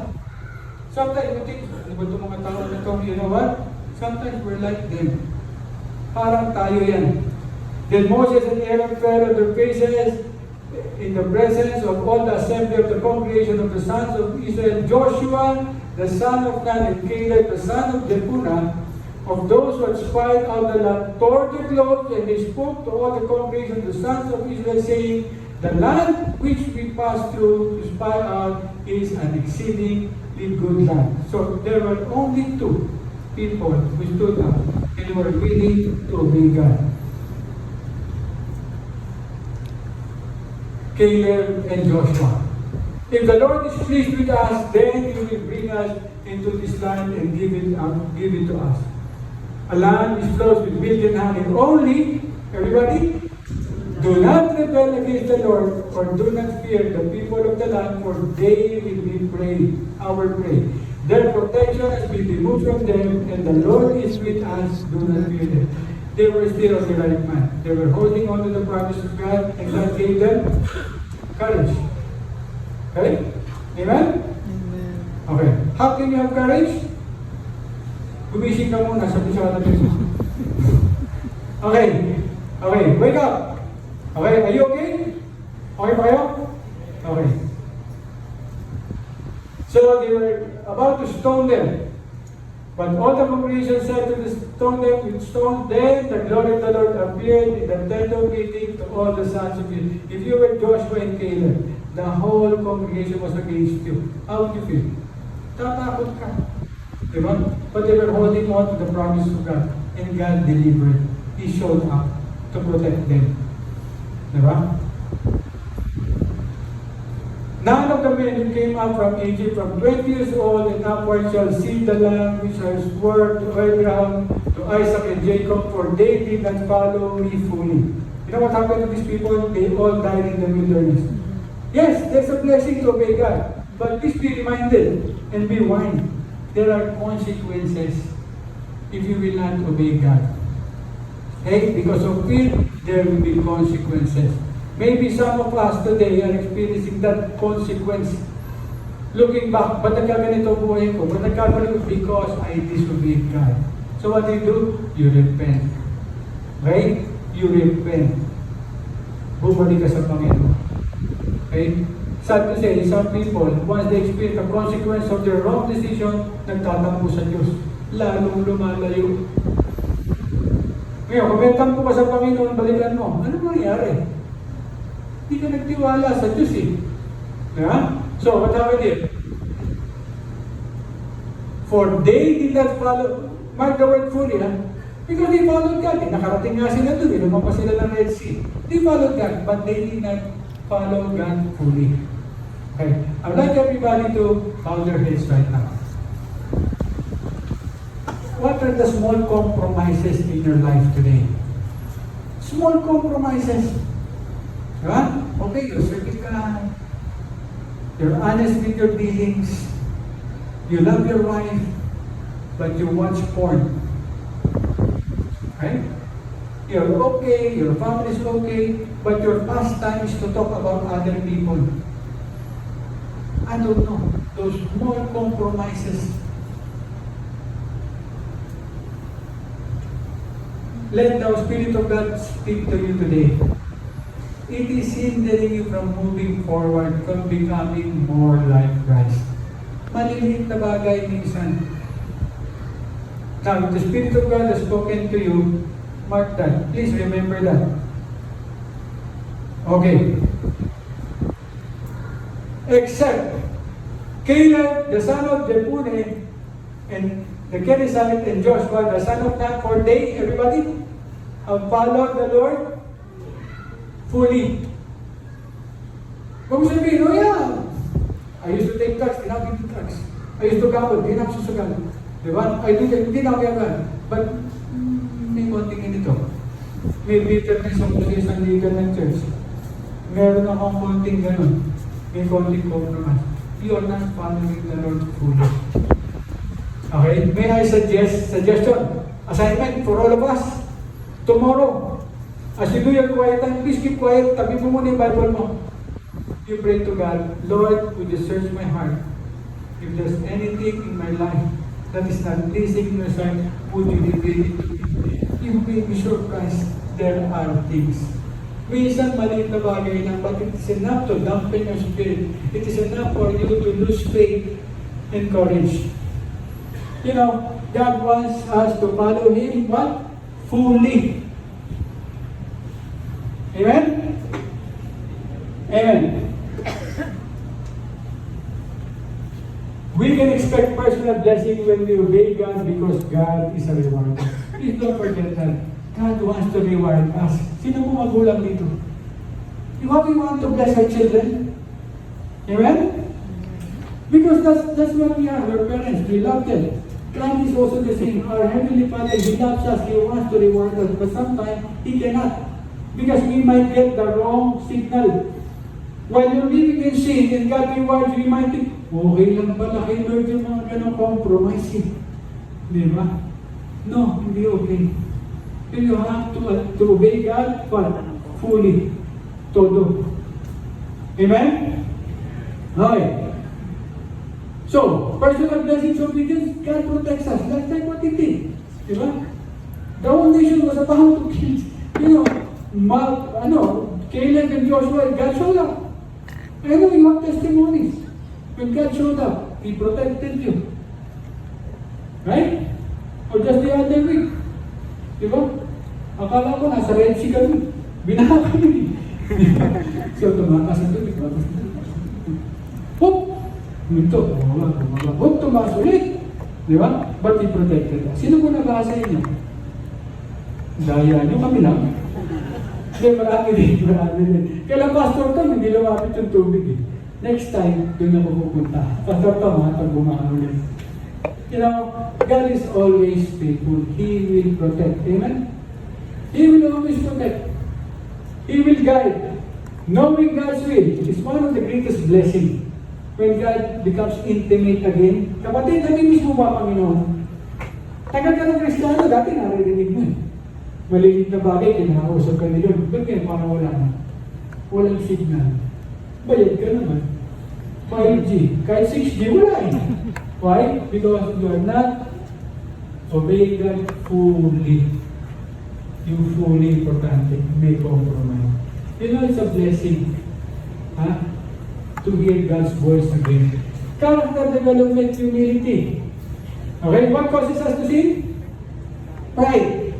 Sometimes, you think, ano ba itong mga tao na ito? You know what? Sometimes we're like them. Parang tayo yan. Then Moses and Aaron fell on their faces in the presence of all the assembly of the congregation of the sons of Israel. Joshua, the son of Nun, and Caleb, the son of Jephunneh, of those who had spied out the land, tore their clothes, and they spoke to all the congregation of the sons of Israel, saying, the land which we passed through to spy out is an exceedingly good land. So there were only two people who stood up and were willing to obey God. Caleb and Joshua. If the Lord is pleased with us, then He will bring us into this land and give it to us. A land which flows with milk and honey. Only, everybody, do not rebel against the Lord, or do not fear the people of the land, for they will be our prey. Their protection has been removed from them, and the Lord is with us. Do not fear them. They were still on the right man. They were holding on to the promise of God, and God gave them courage. Okay? Amen? Amen. Okay. How can you have courage? Gumising ka muna, sabi sa atin. Okay. Okay, wake up. Okay, are you okay? Okay ba kayo? Okay. So they were about to stone them. But all the congregation said to stone them with stones. Then the glory of the Lord appeared in the tent of meeting to all the sons of Israel. If you were Joshua and Caleb, the whole congregation was against you. How would you feel? Tatakot ka. Diba? But they were holding on to the promise of God. And God delivered. He showed up to protect them. Diba? None of the men who came up from Egypt from 20 years old and upward shall see the land which I swore to Abraham, to Isaac and Jacob, for they did not follow me fully. You know what happened to these people? They all died in the wilderness. Yes, there's a blessing to obey God. But please be reminded and be warned. There are consequences if you will not obey God. Okay? Because of fear, there will be consequences. Maybe some of us today are experiencing that consequence. Looking back, ba't nagkaganito buhay ko? Ba't nagkaganito? Because I disobeyed God. So what do? You repent. Right? You repent. Bumalik ka sa Panginoon. Okay? Sad to say, some people, once they experience the consequence of their wrong decision, nagtatampo sa Diyos. Lalong lumalayo. Ngayon, kung may tampo ka sa Panginoon, balikan mo. Ano mangyari? Hindi ka nagtiwala sa Diyos eh. Yeah? So, what happened here? For they did not follow, mark the word fully, ha? Because they followed God. Eh. Nakarating nga sila doon, lumampas sila ng Red Sea. They followed God, but they did not follow God fully. Okay. I would like everybody to bow their heads right now. What are the small compromises in your life today? Small compromises. Right? Okay, you're serving God. You're honest with your dealings. You love your wife, but you watch porn. Right? You're okay, your family is okay, but your pastime is to talk about other people. I don't know. Those small compromises. Let the Spirit of God speak to you today. It is hindering you from moving forward, from becoming more like Christ. Maliliit na bagay minsan. Now, if the Spirit of God has spoken to you, mark that. Please remember that. Okay. Except Caleb, the son of Jephunneh, And the Kenizzite and Joshua, the son of Nun, for they, everybody, have followed the Lord fully. Kung sabihin, oh yeah, I used to take drugs, ginagawa ko drugs. I used to gamble, hindi na ako susugal. Diba? I do that, hindi na ako gano'n. But, may konting ganito. May bitterness ako sa isang leader ng church. Meron akong konting gano'n. May konting compromise. You are not following the Lord fully. Okay? May I suggestion, assignment for all of us. Tomorrow, as you do your quiet time, please keep quiet. Tabi mo muna yung Bible mo. You pray to God, Lord, would you search my heart? If there's anything in my life that is not pleasing in your sight, would you reveal it to me? You may be surprised, there are things. Minsan maliit na bagay na, but it is enough to dampen your spirit. It is enough for you to lose faith and courage. You know, God wants us to follow Him, what? Fully. Amen? Amen. We can expect personal blessing when we obey God because God is a rewarder. Please don't forget that. God wants to reward us. Sino po magulang dito? You want to bless our children? Amen? Because that's what we are. We're parents. We love them. God is also the same. Our Heavenly Father, He loves us. He wants to reward us. But sometimes, He cannot. Because we might get the wrong signal. While you're living in sin and God rewards you, you might think, okay lang pala kay Lord yung mga ganong compromise. Di ba? No, hindi okay. You have to obey God fully. Todo. Amen? Okay. So, personal blessings, obedience, God protects us. That's like what He did. Di ba? The whole nation was about to kill. You know, Caleb and Joshua, God showed up. I know you have testimonies. When God showed up, He protected you. Right? Or just the other week. Diba? Akala ko nasa Red Sea kami. Binaha kami. So, tumakas na doon. Hoop! Minto, tumaba. Hoop, tumakas ulit. Diba? But He protected us. Sino po nag-aasa inyo? Daya nyo kami lang. Hindi, marami din. Kailan Pastor Tom, hindi lumapit yung tubig eh. Next time, doon ako pupunta. Pastor Tom, pag bumahan ulit. You know, God is always faithful. He will protect. Amen? He will always protect. He will guide. Knowing God's will is one of the greatest blessings. When God becomes intimate again. Kapatid, nami mismo ba Panginoon? Tagal ka ng Kristiyano, dati naririnig mo eh. Malilit na bagay, kinakausap ka nila. Ba't ngayon parang wala na? Walang signal. Bayad ka naman. 5G. Kahit 6G, wala eh. Why? Because you are not obeying God fully. You fully importante. May compromise. You know, it's a blessing. To hear God's voice again. Character development, humility. Okay, what causes us to sin? Pride.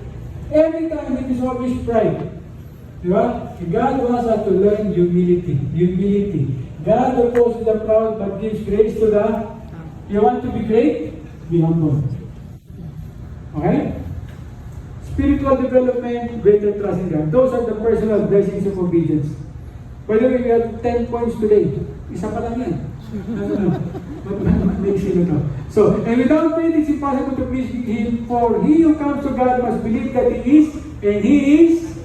Every time it is always pride. Diba? God wants us to learn humility. Humility. God opposes the proud but gives grace to the... You want to be great? Be humble. Okay? Spiritual development, greater trust in God. Those are the personal blessings of obedience. By the way, we have 10 points today. Isa pa lang yan. So, and without faith it's impossible to please Him, for he who comes to God must believe that He is, and He is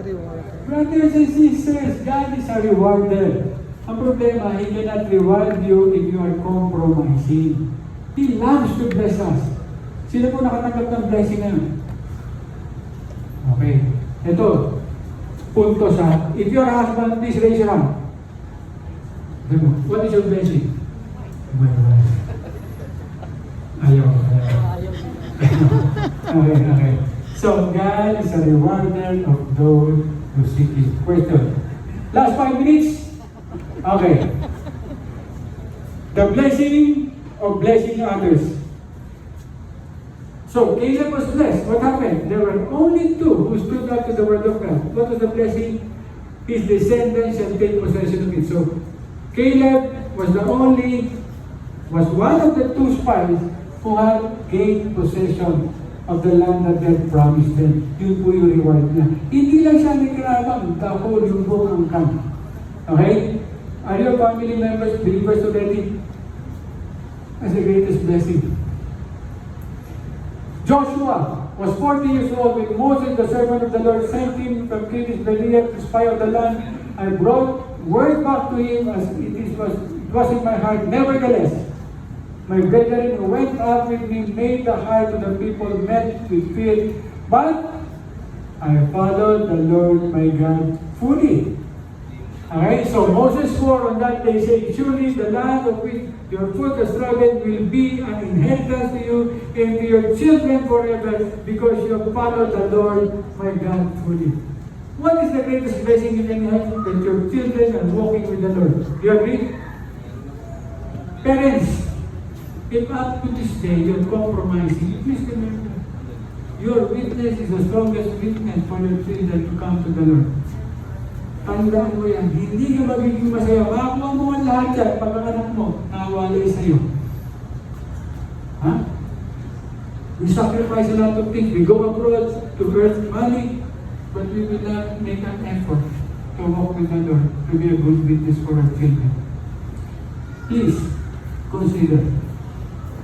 A rewarder. Brothers and sisters, God is a rewarder. Ang problema, He cannot reward you if you are compromising. He loves to bless us. Sino po nakatanggap ng blessing na yun? Okay. Ito, punto sa, if your husband, please raise your hand. What is your blessing? My wife. Ayaw. Okay. So, God is a rewarder of those who seek Him. Question. Last 5 minutes. Okay. The blessing of blessing others. So, Caleb was blessed. What happened? There were only 2 who stood up to the word of God. What was the blessing? His descendants shall take possession of it. So, Caleb was one of the 2 spies who have gained possession of the land that God promised them. Yun po yung reward niya. Hindi lang siya nagkarabang, the whole yung buong angkan. Okay? Are your family members believers already? That's the greatest blessing. Joshua was 40 years old when Moses, the servant of the Lord, sent him from Kadesh Barnea to spy out the land. I brought word back to him as it was in my heart. Nevertheless, my brethren who went out with me made the heart of the people met with fear. But I followed the Lord my God fully. Okay, so Moses swore on that day, saying, surely the land of which your foot has trodden will be an inheritance to you and to your children forever, because you have followed the Lord my God fully. What is the greatest blessing you can have? That your children are walking with the Lord. Do you agree? Parents, if up to this day you're compromising, please remember, your witness is the strongest witness for your children to come to the Lord. Tandaan mo yan, hindi ka magiging masaya. Makakuha mo ang lahat yan pag ang anak mo nakawalay sa'yo. Ha? We sacrifice a lot of things. We go abroad to earn money, but we will not make an effort to walk with the Lord, to be a good witness for our children. Please, consider.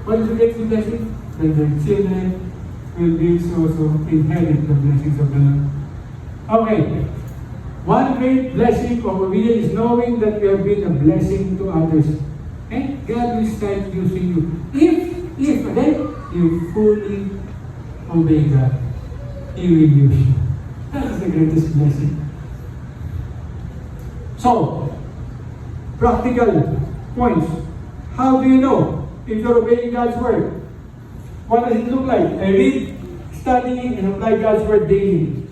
What is the next blessing? That their children will be also inherit the blessings of the Lord. Okay. One great blessing of obedience is knowing that you have been a blessing to others. And God will start using you. If then you fully obey God, He will use you. That is the greatest blessing. So, practical points. How do you know if you're obeying God's word? What does it look like? I read, study, and apply God's word daily.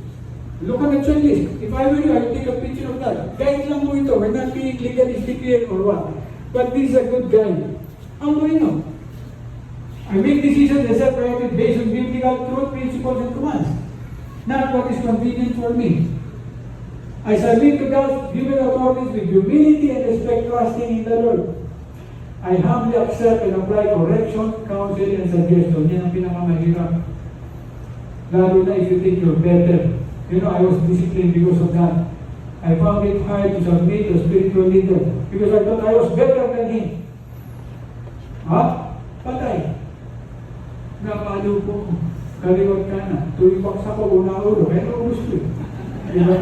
Look at the checklist. If I were you, I would take a picture of that. Guide lang mo ito. We're not being legalistic here or what. But this is a good guide. How do I know? I make decisions and set priorities based on biblical truth, principles, and commands. Not what is convenient for me. I submit to God's given authorities with humility and respect, trusting in the Lord. I humbly accept and apply correction, counsel, and suggestion. Yan ang pinakamahirap. Lalo na if you think you're better. You know, I was disciplined because of that. I found it hard to submit to a spiritual leader because I thought I was better than him. Ha? Patay. Napalo po. Kaliwag ka na. Tulipak sa ko, una ulo. Kaya naubos ko. Diba?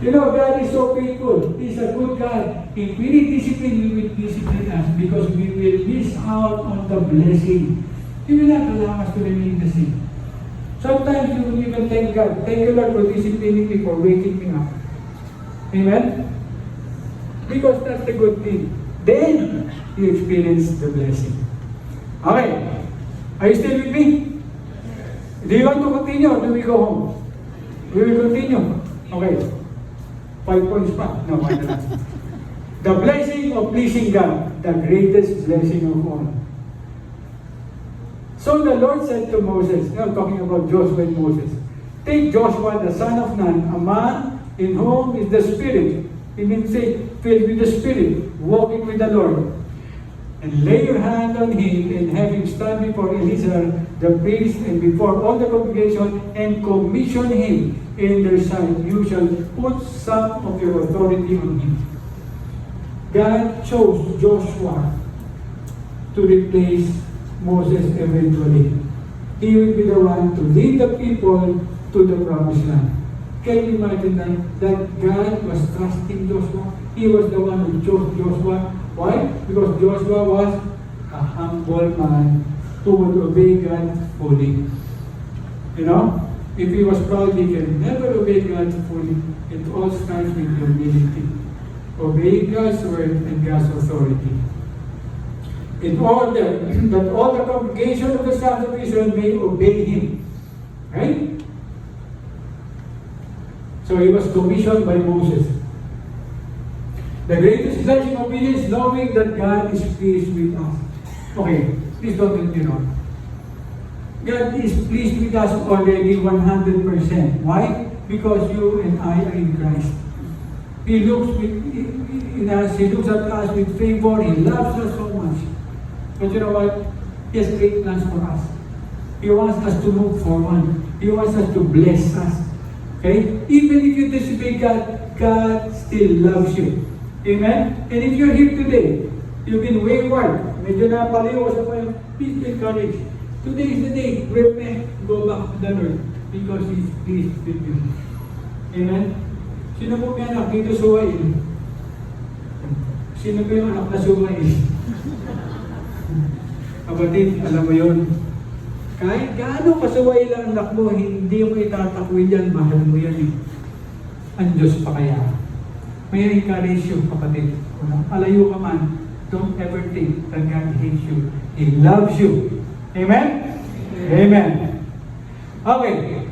You know, God is so faithful. He's a good God. If we need discipline, He will discipline us because we will miss out on the blessing. He will not allow us to remain the same. Sometimes you will even thank God. Thank you, Lord, for disciplining me, for waking me up. Amen? Because that's the good thing. Then, you experience the blessing. Okay. Are you still with me? Do you want to continue or do we go home? We will continue. Okay. 5 points pa. No, why not? The blessing of pleasing God. The greatest blessing of all. So the Lord said to Moses, talking about Joshua and Moses, take Joshua the son of Nun, a man in whom is the Spirit. He means say, filled with the Spirit, walking with the Lord. And lay your hand on him and have him stand before Eleazar the priest and before all the congregation and commission him in their sight. You shall put some of your authority on him. God chose Joshua to replace Moses eventually. He will be the one to lead the people to the promised land. Can you imagine that God was trusting Joshua? He was the one who chose Joshua. Why? Because Joshua was a humble man who would obey God fully. You know, if he was proud, he can never obey God fully. It all starts with humility. Obeying God's word and God's authority. In order that all the congregation of the sons of Israel may obey him. Right? So he was commissioned by Moses. The greatest blessing of obedience is knowing that God is pleased with us. Okay, please don't get me wrong. God is pleased with us already 100%. Why? Because you and I are in Christ. He looks in us, He looks at us with favor, He loves us so much. But you know what? He has great plans for us. He wants us to move forward. He wants us to bless us. Okay? Even if you disobey God, God still loves you. Amen? And if you're here today, you've been wayward, medyo napaliw sa kayo, please be encouraged. Today is the day. Repent, go back to the Lord because He's pleased with you. Amen? Sino po may anak dito suwain? Sino po yung anak na suwain? Kapatid, alam mo yun, kahit gaano kasuway lang anak mo, hindi mo itatakwil yan, mahal mo yan eh. Ang Diyos pa kaya. May encourage you, kapatid. Kung alayo ka man, don't ever think that God hates you. He loves you. Amen? Amen. Okay.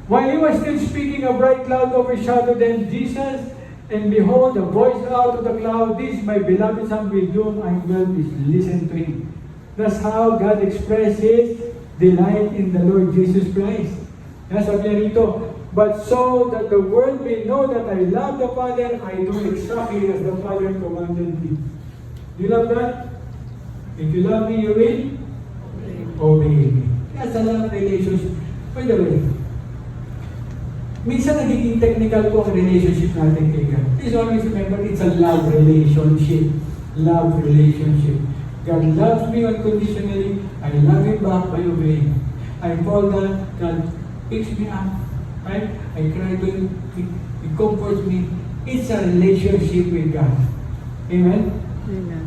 While he was still speaking, a bright cloud overshadowed them, Jesus, and behold, a voice out of the cloud, "This is my beloved Son, with whom I am well pleased. Listen to him." That's how God expressed His delight in the Lord Jesus Christ. Yan, sabi niya rito, "But so that the world may know that I love the Father, I do exactly as the Father commanded me." Do you love that? If you love me, you will obey me. That's a love relationship. By the way, minsan nagiging technical po ang relationship natin kay God. Please always remember, it's a love relationship. Love relationship. God loves me unconditionally. I love Him back by obeying. I fall down, God picks me up. Right? I cry to Him. He comforts me. It's a relationship with God. Amen? Amen.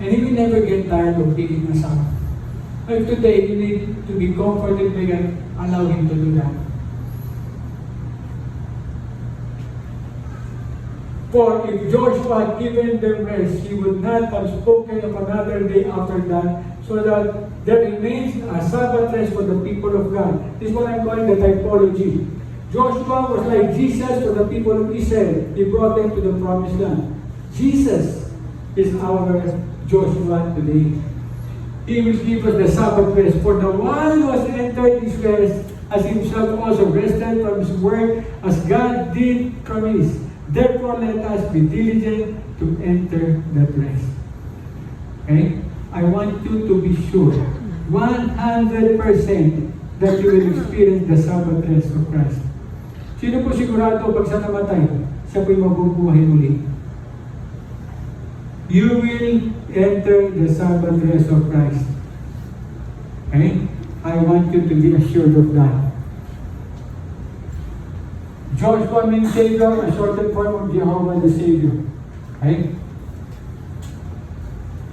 And He will never get tired of picking us up. If today you need to be comforted by God, allow Him to do that. For if Joshua had given them rest, he would not have spoken of another day after that, so that there remains a Sabbath rest for the people of God. This is what I'm calling the typology. Joshua was like Jesus for the people of Israel. He brought them to the promised land. Jesus is our Joshua today. He will give us the Sabbath rest. For the one who has entered His rest, as himself also rested from his work, as God did promise. Therefore, let us be diligent to enter that rest. Okay? I want you to be sure, 100% that you will experience the Sabbath rest of Christ. Sino po sigurado pag siya namatay, siya po'y mabubuhay muli? You will enter the Sabbath rest of Christ. Okay? I want you to be assured of that. Joshua means Savior, a shortened form of Jehovah the Savior. Okay?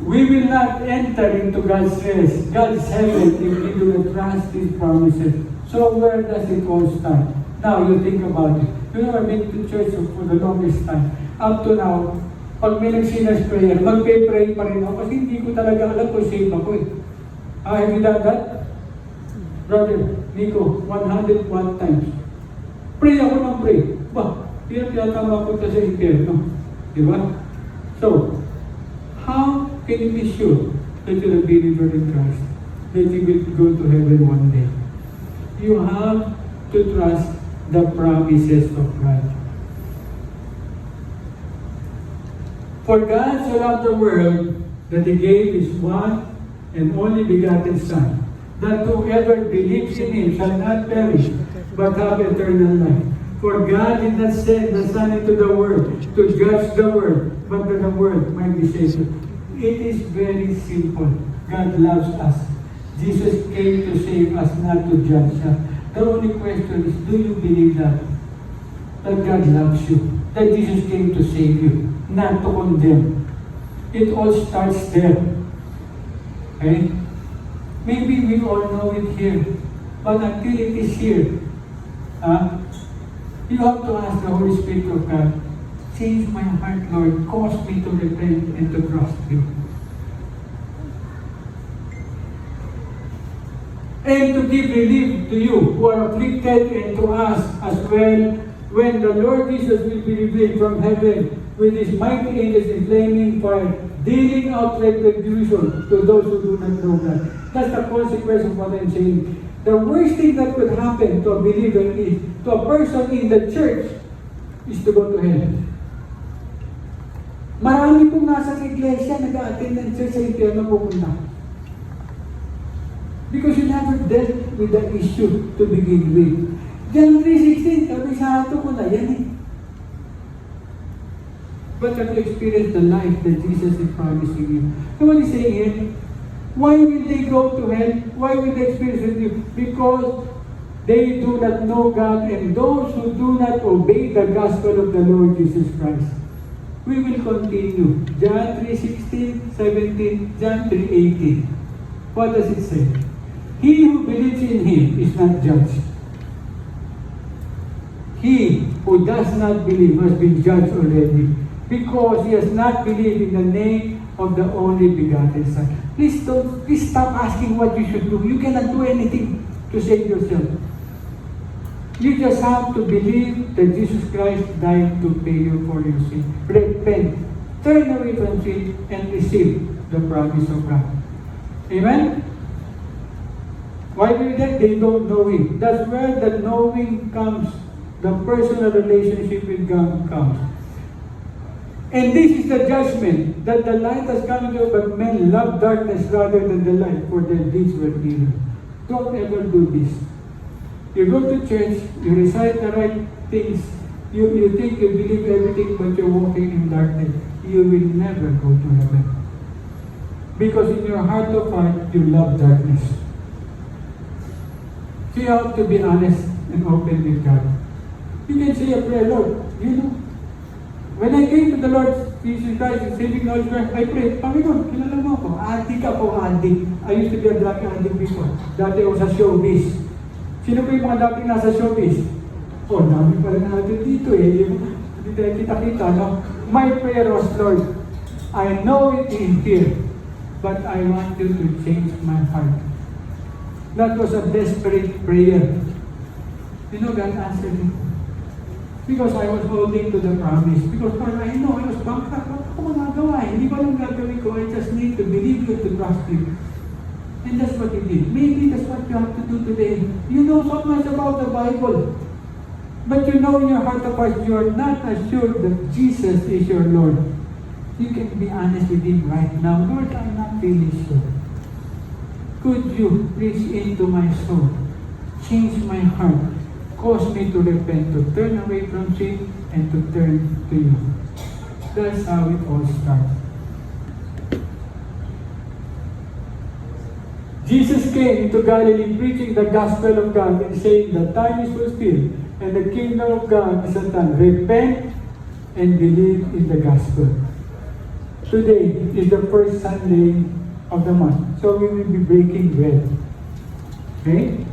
We will not enter into God's rest, God's heaven, if we do not trust His promises. So where does it all start? Now, you think about it. You know, I've been to church for the longest time. Up to now, pag may nag-sinner's prayer, mag-pray pa rin ako kasi hindi ko talaga alam kung save ako eh. Have you done that? Brother Nico, 101 times. Pray ako ng pray. Ba, pinatama ko sa impyerno. Di ba? So, how can you be sure that you're a believer in Christ? That you will go to heaven one day? You have to trust the promises of God. For God so loved the world that He gave His one and only begotten Son, that whoever believes in Him shall not perish, but have eternal life. For God did not send the Son into the world to judge the world, but that the world might be saved. It is very simple. God loves us. Jesus came to save us, not to judge us. The only question is, do you believe that? That God loves you. That Jesus came to save you, not to condemn. It all starts there. Okay? Maybe we all know it here, but until it is here, you have to ask the Holy Spirit of God, change my heart, Lord, cause me to repent and to trust You. And to give relief to you who are afflicted, and to us as well, when the Lord Jesus will be revealed from heaven with His mighty angels in flaming fire, dealing out retribution to those who do not know God. That's the consequence of what I'm saying. The worst thing that could happen to a believer is, to a person in the church, is to go to hell. Marami pong nasa iglesia, nag-a-attend ng church sa impyerno pupunta. Because you never dealt with the issue to begin with. John 3:16, kabisado ko na yan eh. But have you experienced the life that Jesus is promising you? So what he's saying here, why will they go to hell? Why will they experience it? Because they do not know God, and those who do not obey the gospel of the Lord Jesus Christ. We will continue. John 3:16, 17, John 3:18. What does it say? He who believes in him is not judged. He who does not believe has been judged already, because he has not believed in the name of the only begotten Son. Please stop asking what you should do. You cannot do anything to save yourself. You just have to believe that Jesus Christ died to pay you for your sin. Repent, turn away from sin, and receive the promise of God. Amen? Why do that? They don't know Him. That's where the knowing comes. The personal relationship with God comes. And this is the judgment, that the light has come into you, but men love darkness rather than the light, for their deeds were evil. Don't ever do this. You go to church, you recite the right things, you think you believe everything, but you're walking in darkness. You will never go to heaven. Because in your heart of heart, you love darkness. So you have to be honest and open with God. You can say a prayer, Lord, you know, when I came to the Lord Jesus Christ, saving Lord Christ, I prayed, Panginoon, kilala mo ako, addict ako, addict. I used to be a drug addict before. Dati ako sa showbiz. Sino ba yung mga dating nasa showbiz? Oh, dami pala natin dito eh. Hindi tayo kita-kita, no? My prayer was, Lord, I know it is here, but I want you to change my heart. That was a desperate prayer. You know, God answered me. Because I was holding to the promise. Because Lord, I know I was bankrupt. What ako magagawa eh? Hindi ko alam gagawin ko. I just need to believe you, to trust you. And that's what you did. Maybe that's what you have to do today. You know so much about the Bible. But you know in your heart of hearts, you are not assured that Jesus is your Lord. You can be honest with Him right now. Lord, I'm not really sure. Could you reach into my soul? Change my heart. Cause me to repent, to turn away from sin, and to turn to you. That's how it all starts. Jesus came into Galilee preaching the gospel of God and saying, the time is fulfilled and the kingdom of God is at hand. Repent and believe in the gospel. Today is the first Sunday of the month, so we will be breaking bread. Okay?